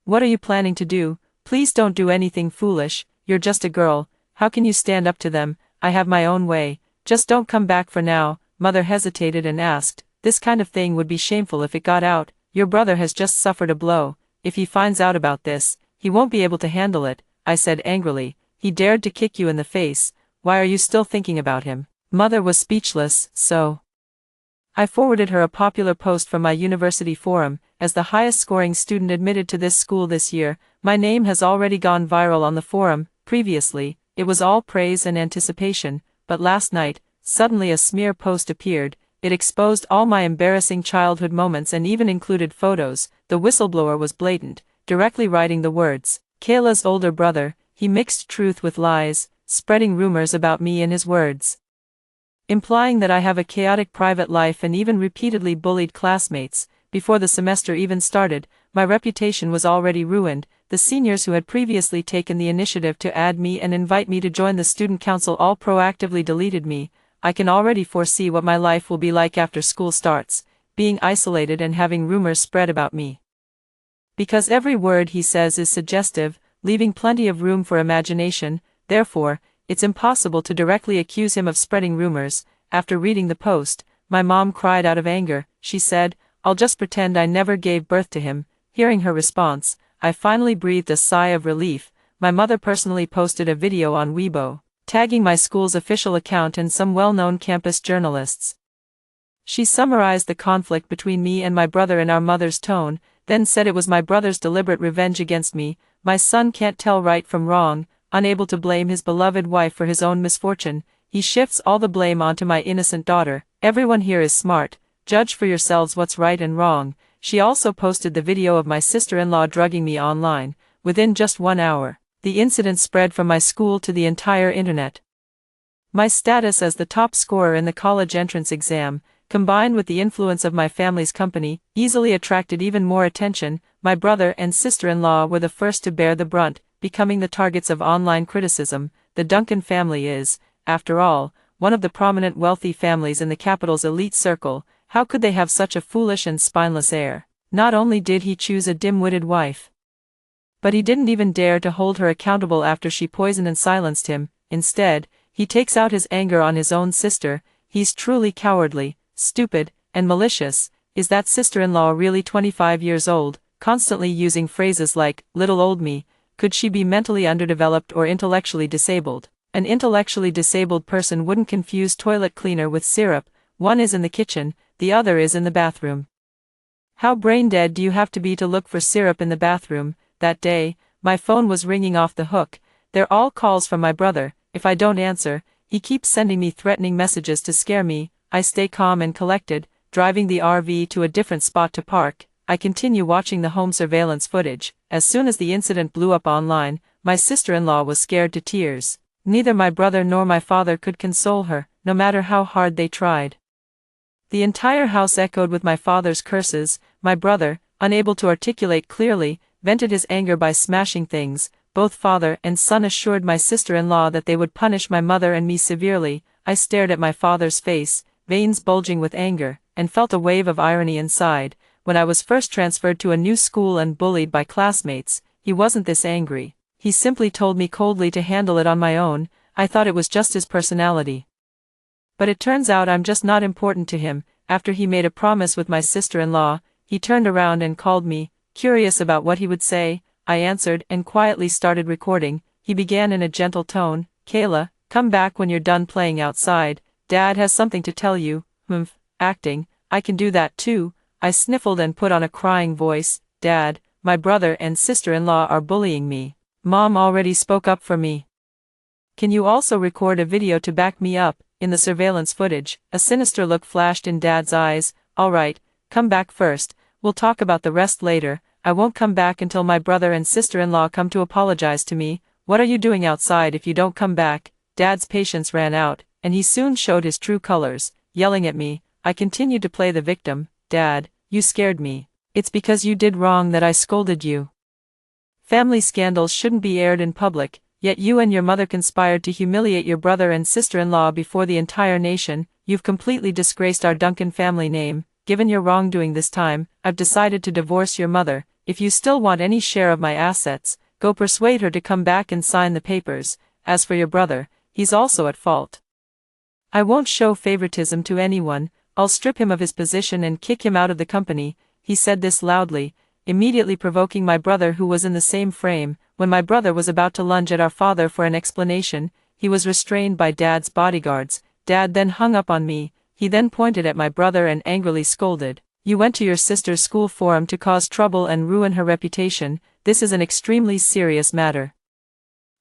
what are you planning to do? Please don't do anything foolish. You're just a girl. How can you stand up to them? I have my own way. Just don't come back for now. Mother hesitated and asked, this kind of thing would be shameful if it got out. Your brother has just suffered a blow. If he finds out about this, he won't be able to handle it. I said angrily, he dared to kick you in the face. Why are you still thinking about him? Mother was speechless. So I forwarded her a popular post from my university forum. As the highest scoring student admitted to this school this year, my name has already gone viral on the forum. Previously, it was all praise and anticipation, but last night, suddenly a smear post appeared. It exposed all my embarrassing childhood moments and even included photos. The whistleblower was blatant, directly writing the words, "Kayla's older brother." He mixed truth with lies, spreading rumors about me in his words, implying that I have a chaotic private life and even repeatedly bullied classmates. Before the semester even started, my reputation was already ruined. The seniors who had previously taken the initiative to add me and invite me to join the student council all proactively deleted me. I can already foresee what my life will be like after school starts, being isolated and having rumors spread about me. Because every word he says is suggestive, leaving plenty of room for imagination, therefore, it's impossible to directly accuse him of spreading rumors. After reading the post, my mom cried out of anger. She said, "I'll just pretend I never gave birth to him." Hearing her response, I finally breathed a sigh of relief. My mother personally posted a video on Weibo, tagging my school's official account and some well-known campus journalists. She summarized the conflict between me and my brother in our mother's tone, then said it was my brother's deliberate revenge against me. My son can't tell right from wrong. Unable to blame his beloved wife for his own misfortune, he shifts all the blame onto my innocent daughter. Everyone here is smart. Judge for yourselves what's right and wrong. She also posted the video of my sister-in-law drugging me online. Within just 1 hour, the incident spread from my school to the entire internet. My status as the top scorer in the college entrance exam, combined with the influence of my family's company, easily attracted even more attention. My brother and sister-in-law were the first to bear the brunt, becoming the targets of online criticism. The Duncan family is, after all, one of the prominent wealthy families in the capital's elite circle. How could they have such a foolish and spineless heir? Not only did he choose a dim-witted wife, but he didn't even dare to hold her accountable after she poisoned and silenced him. Instead, he takes out his anger on his own sister. He's truly cowardly, stupid, and malicious. Is that sister-in-law really 25 years old, constantly using phrases like, "little old me"? Could she be mentally underdeveloped or intellectually disabled? An intellectually disabled person wouldn't confuse toilet cleaner with syrup. One is in the kitchen, the other is in the bathroom. How brain-dead do you have to be to look for syrup in the bathroom? That day, my phone was ringing off the hook. They're all calls from my brother. If I don't answer, he keeps sending me threatening messages to scare me. I stay calm and collected, driving the RV to a different spot to park. I continue watching the home surveillance footage. As soon as the incident blew up online, my sister-in-law was scared to tears. Neither my brother nor my father could console her, no matter how hard they tried. The entire house echoed with my father's curses. My brother, unable to articulate clearly, vented his anger by smashing things. Both father and son assured my sister-in-law that they would punish my mother and me severely. I stared at my father's face, veins bulging with anger, and felt a wave of irony inside. When I was first transferred to a new school and bullied by classmates, he wasn't this angry. He simply told me coldly to handle it on my own. I thought it was just his personality. But it turns out I'm just not important to him. After he made a promise with my sister-in-law, he turned around and called me. Curious about what he would say, I answered and quietly started recording. He began in a gentle tone, "Kayla, come back when you're done playing outside. Dad has something to tell you." Acting, I can do that too. I sniffled and put on a crying voice, "Dad, my brother and sister-in-law are bullying me. Mom already spoke up for me. Can you also record a video to back me up?" In the surveillance footage, a sinister look flashed in Dad's eyes. "All right, come back first. We'll talk about the rest later." "I won't come back until my brother and sister-in-law come to apologize to me." "What are you doing outside if you don't come back?" Dad's patience ran out, and he soon showed his true colors, yelling at me. I continued to play the victim. "Dad, you scared me. It's because you did wrong that I scolded you. Family scandals shouldn't be aired in public, yet you and your mother conspired to humiliate your brother and sister-in-law before the entire nation. You've completely disgraced our Duncan family name. Given your wrongdoing this time, I've decided to divorce your mother. If you still want any share of my assets, go persuade her to come back and sign the papers. As for your brother, he's also at fault. I won't show favoritism to anyone. I'll strip him of his position and kick him out of the company." He said this loudly, immediately provoking my brother, who was in the same frame. When my brother was about to lunge at our father for an explanation, he was restrained by Dad's bodyguards. Dad then hung up on me. He then pointed at my brother and angrily scolded. You went to your sister's school forum to cause trouble and ruin her reputation. This is an extremely serious matter.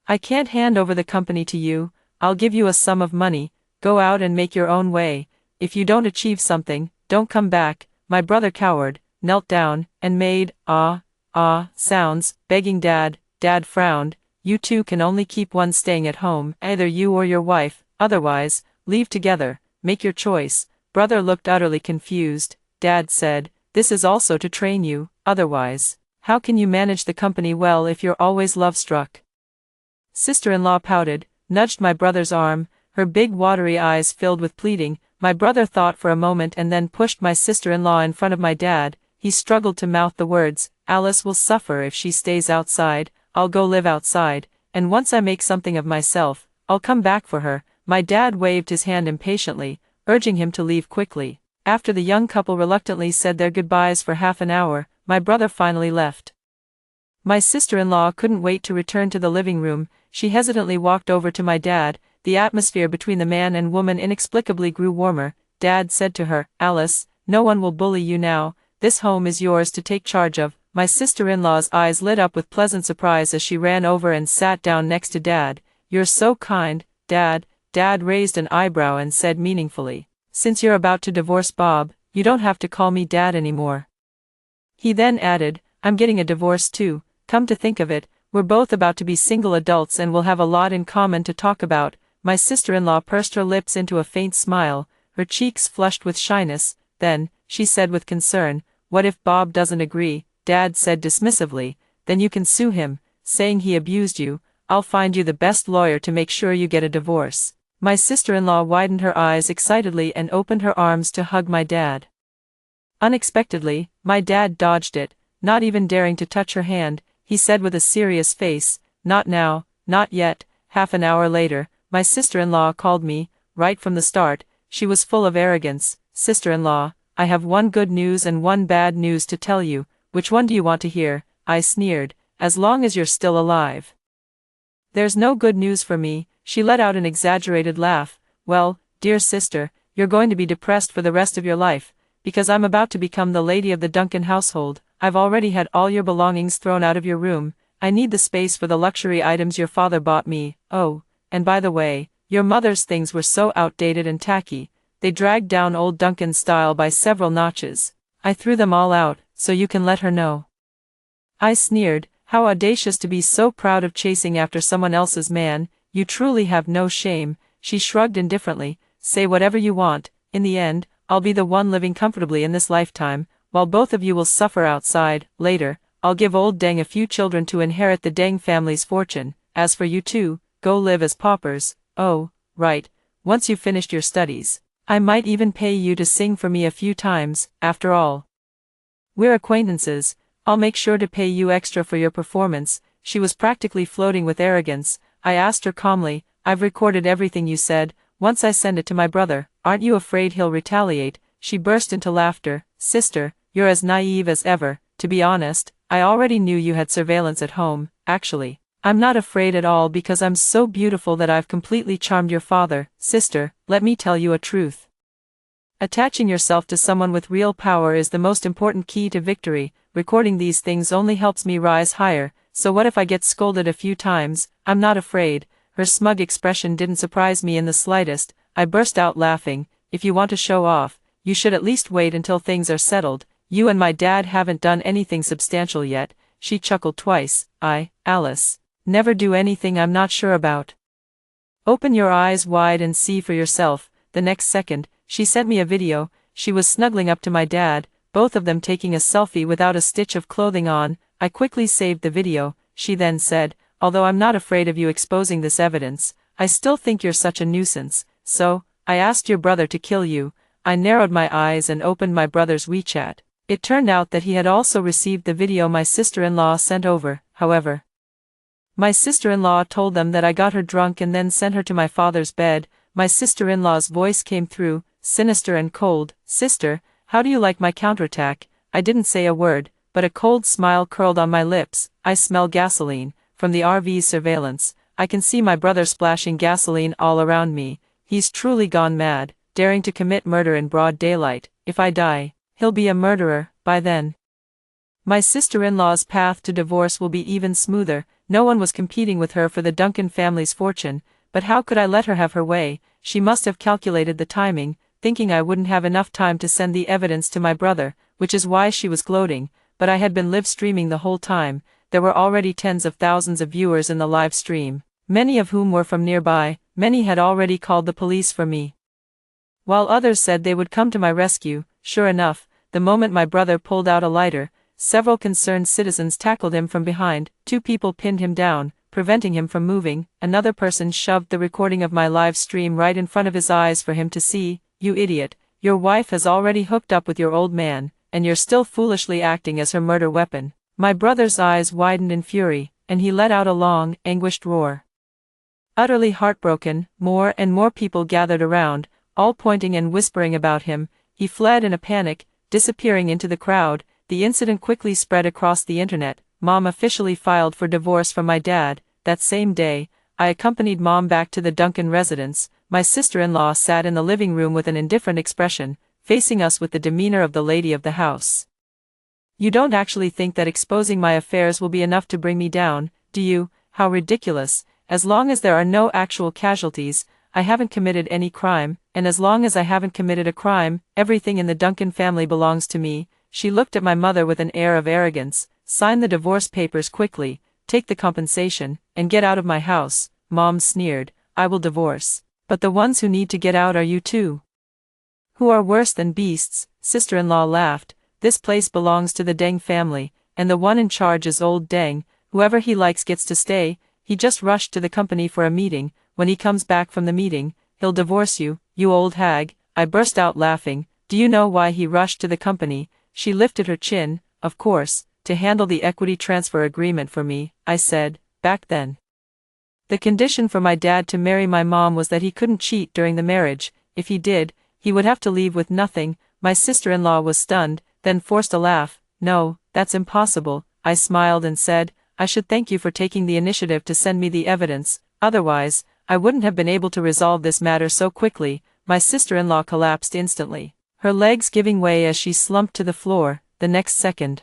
I can't hand over the company to you. I'll give you a sum of money. Go out and make your own way. If you don't achieve something, don't come back. My brother cowered, knelt down, and made sounds, begging Dad. Dad frowned. You two can only keep one staying at home, either you or your wife, otherwise, leave together, make your choice. Brother looked utterly confused. Dad said, this is also to train you, otherwise, how can you manage the company well if you're always love-struck? Sister-in-law pouted, nudged my brother's arm, her big watery eyes filled with pleading. My brother thought for a moment and then pushed my sister-in-law in front of my dad. He struggled to mouth the words, Alice will suffer if she stays outside. I'll go live outside, and once I make something of myself, I'll come back for her. My dad waved his hand impatiently, urging him to leave quickly. After the young couple reluctantly said their goodbyes for half an hour, my brother finally left. My sister-in-law couldn't wait to return to the living room. She hesitantly walked over to my dad. The atmosphere between the man and woman inexplicably grew warmer. Dad said to her, Alice, no one will bully you now. This home is yours to take charge of. My sister-in-law's eyes lit up with pleasant surprise as she ran over and sat down next to Dad. You're so kind, Dad. Dad raised an eyebrow and said meaningfully, since you're about to divorce Bob, you don't have to call me Dad anymore. He then added, I'm getting a divorce too. Come to think of it, we're both about to be single adults and we'll have a lot in common to talk about. My sister-in-law pursed her lips into a faint smile, her cheeks flushed with shyness. Then, she said with concern, what if Bob doesn't agree? Dad said dismissively, then you can sue him, saying he abused you. I'll find you the best lawyer to make sure you get a divorce. My sister-in-law widened her eyes excitedly and opened her arms to hug my dad. Unexpectedly, my dad dodged it, not even daring to touch her hand. He said with a serious face, not now, not yet. Half an hour later, my sister-in-law called me. Right from the start, she was full of arrogance. Sister-in-law, I have one good news and one bad news to tell you. Which one do you want to hear? I sneered, as long as you're still alive. There's no good news for me. She let out an exaggerated laugh. Well, dear sister, you're going to be depressed for the rest of your life, because I'm about to become the lady of the Duncan household. I've already had all your belongings thrown out of your room. I need the space for the luxury items your father bought me. Oh, and by the way, your mother's things were so outdated and tacky, they dragged down old Duncan's style by several notches. I threw them all out, so you can let her know. I sneered, how audacious to be so proud of chasing after someone else's man. You truly have no shame. She shrugged indifferently, say whatever you want. In the end, I'll be the one living comfortably in this lifetime, while both of you will suffer outside. Later, I'll give old Deng a few children to inherit the Deng family's fortune. As for you two, go live as paupers. Oh, right, once you've finished your studies. I might even pay you to sing for me a few times. After all, we're acquaintances. I'll make sure to pay you extra for your performance. She was practically floating with arrogance. I asked her calmly, I've recorded everything you said. Once I send it to my brother, aren't you afraid he'll retaliate? She burst into laughter. Sister, you're as naive as ever. To be honest, I already knew you had surveillance at home. Actually, I'm not afraid at all because I'm so beautiful that I've completely charmed your father. Sister, let me tell you a truth. Attaching yourself to someone with real power is the most important key to victory. Recording these things only helps me rise higher, so what if I get scolded a few times? I'm not afraid. Her smug expression didn't surprise me in the slightest. I burst out laughing. If you want to show off, you should at least wait until things are settled. You and my dad haven't done anything substantial yet. She chuckled twice. Alice, never do anything I'm not sure about. Open your eyes wide and see for yourself. The next second, she sent me a video. She was snuggling up to my dad, both of them taking a selfie without a stitch of clothing on. I quickly saved the video. She then said, although I'm not afraid of you exposing this evidence, I still think you're such a nuisance, so, I asked your brother to kill you. I narrowed my eyes and opened my brother's WeChat. It turned out that he had also received the video my sister-in-law sent over. However, my sister-in-law told them that I got her drunk and then sent her to my father's bed. My sister-in-law's voice came through, sinister and cold. Sister, how do you like my counterattack? I didn't say a word, but a cold smile curled on my lips. I smell gasoline. From the RV's surveillance, I can see my brother splashing gasoline all around me. He's truly gone mad. daring to commit murder in broad daylight. If I die, he'll be a murderer by then. My sister-in-law's path to divorce will be even smoother. No one was competing with her for the Duncan family's fortune, but how could I let her have her way? She must have calculated the timing, thinking I wouldn't have enough time to send the evidence to my brother, which is why she was gloating, but I had been live streaming the whole time. There were already tens of thousands of viewers in the live stream, many of whom were from nearby. Many had already called the police for me, while others said they would come to my rescue. Sure enough, the moment my brother pulled out a lighter, several concerned citizens tackled him from behind. 2 people pinned him down, preventing him from moving. Another person shoved the recording of my live stream right in front of his eyes for him to see. You idiot, your wife has already hooked up with your old man, and you're still foolishly acting as her murder weapon. My brother's eyes widened in fury, and he let out a long, anguished roar. Utterly heartbroken, more and more people gathered around, all pointing and whispering about him. He fled in a panic, disappearing into the crowd. The incident quickly spread across the internet. Mom officially filed for divorce from my dad. That same day, I accompanied Mom back to the Duncan residence. My sister-in-law sat in the living room with an indifferent expression, facing us with the demeanor of the lady of the house. You don't actually think that exposing my affairs will be enough to bring me down, do you? How ridiculous. As long as there are no actual casualties, I haven't committed any crime, and as long as I haven't committed a crime, everything in the Duncan family belongs to me. She looked at my mother with an air of arrogance. Sign the divorce papers quickly, take the compensation, and get out of my house. Mom sneered. I will divorce. But the ones who need to get out are you too. Who are worse than beasts. Sister-in-law laughed. This place belongs to the Deng family, and the one in charge is old Deng. Whoever he likes gets to stay. He just rushed to the company for a meeting. When he comes back from the meeting, he'll divorce you, you old hag. I burst out laughing. Do you know why he rushed to the company? She lifted her chin. Of course, to handle the equity transfer agreement for me, I said. Back then, the condition for my dad to marry my mom was that he couldn't cheat during the marriage. If he did, he would have to leave with nothing. My sister-in-law was stunned, then forced a laugh. No, that's impossible. I smiled and said, I should thank you for taking the initiative to send me the evidence. Otherwise, I wouldn't have been able to resolve this matter so quickly. My sister-in-law collapsed instantly, her legs giving way as she slumped to the floor. The next second,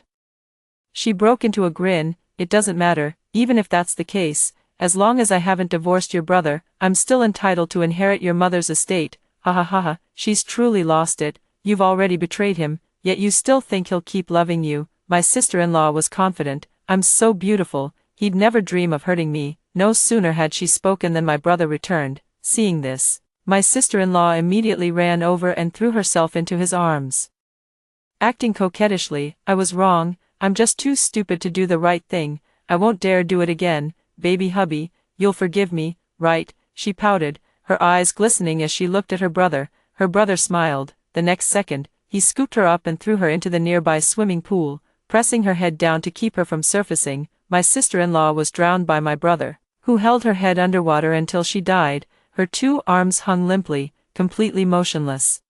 she broke into a grin. It doesn't matter, even if that's the case. As long as I haven't divorced your brother, I'm still entitled to inherit your mother's estate. Ha ha ha ha. She's truly lost it. You've already betrayed him, yet you still think he'll keep loving you. My sister-in-law was confident. I'm so beautiful, he'd never dream of hurting me. No sooner had she spoken than my brother returned. Seeing this, my sister-in-law immediately ran over and threw herself into his arms, acting coquettishly. I was wrong. I'm just too stupid to do the right thing. I won't dare do it again. Baby hubby, you'll forgive me, right? She pouted, her eyes glistening as she looked at her brother. Her brother smiled. The next second, he scooped her up and threw her into the nearby swimming pool, pressing her head down to keep her from surfacing. My sister-in-law was drowned by my brother, who held her head underwater until she died. Her 2 arms hung limply, completely motionless.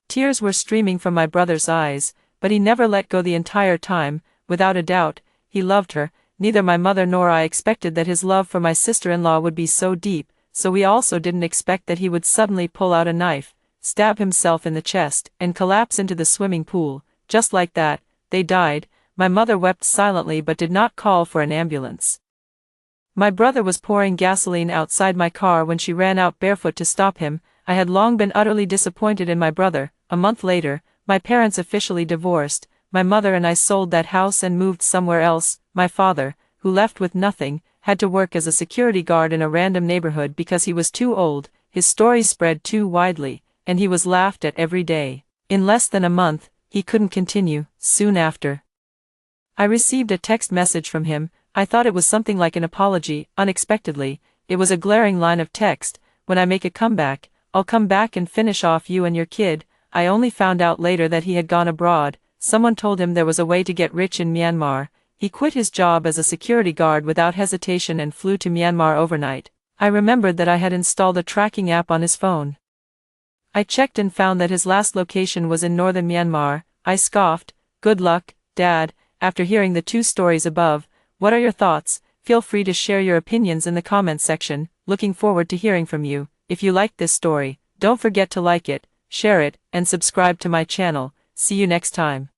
Tears were streaming from my brother's eyes, but he never let go the entire time. Without a doubt, he loved her. Neither my mother nor I expected that his love for my sister-in-law would be so deep, so we also didn't expect that he would suddenly pull out a knife, stab himself in the chest, and collapse into the swimming pool. Just like that, they died. My mother wept silently but did not call for an ambulance. My brother was pouring gasoline outside my car when she ran out barefoot to stop him. I had long been utterly disappointed in my brother. A month later, my parents officially divorced. My mother and I sold that house and moved somewhere else. My father, who left with nothing, had to work as a security guard in a random neighborhood because he was too old. His story spread too widely, and he was laughed at every day. In less than a month, he couldn't continue. Soon after, I received a text message from him. I thought it was something like an apology. Unexpectedly, it was a glaring line of text. When I make a comeback, I'll come back and finish off you and your kid. I only found out later that he had gone abroad. Someone told him there was a way to get rich in Myanmar. He quit his job as a security guard without hesitation and flew to Myanmar overnight. I remembered that I had installed a tracking app on his phone. I checked and found that his last location was in northern Myanmar. I scoffed. Good luck, Dad. After hearing the 2 stories above, what are your thoughts? Feel free to share your opinions in the comments section. Looking forward to hearing from you. If you liked this story, Don't forget to like it, share it, and subscribe to my channel. See you next time.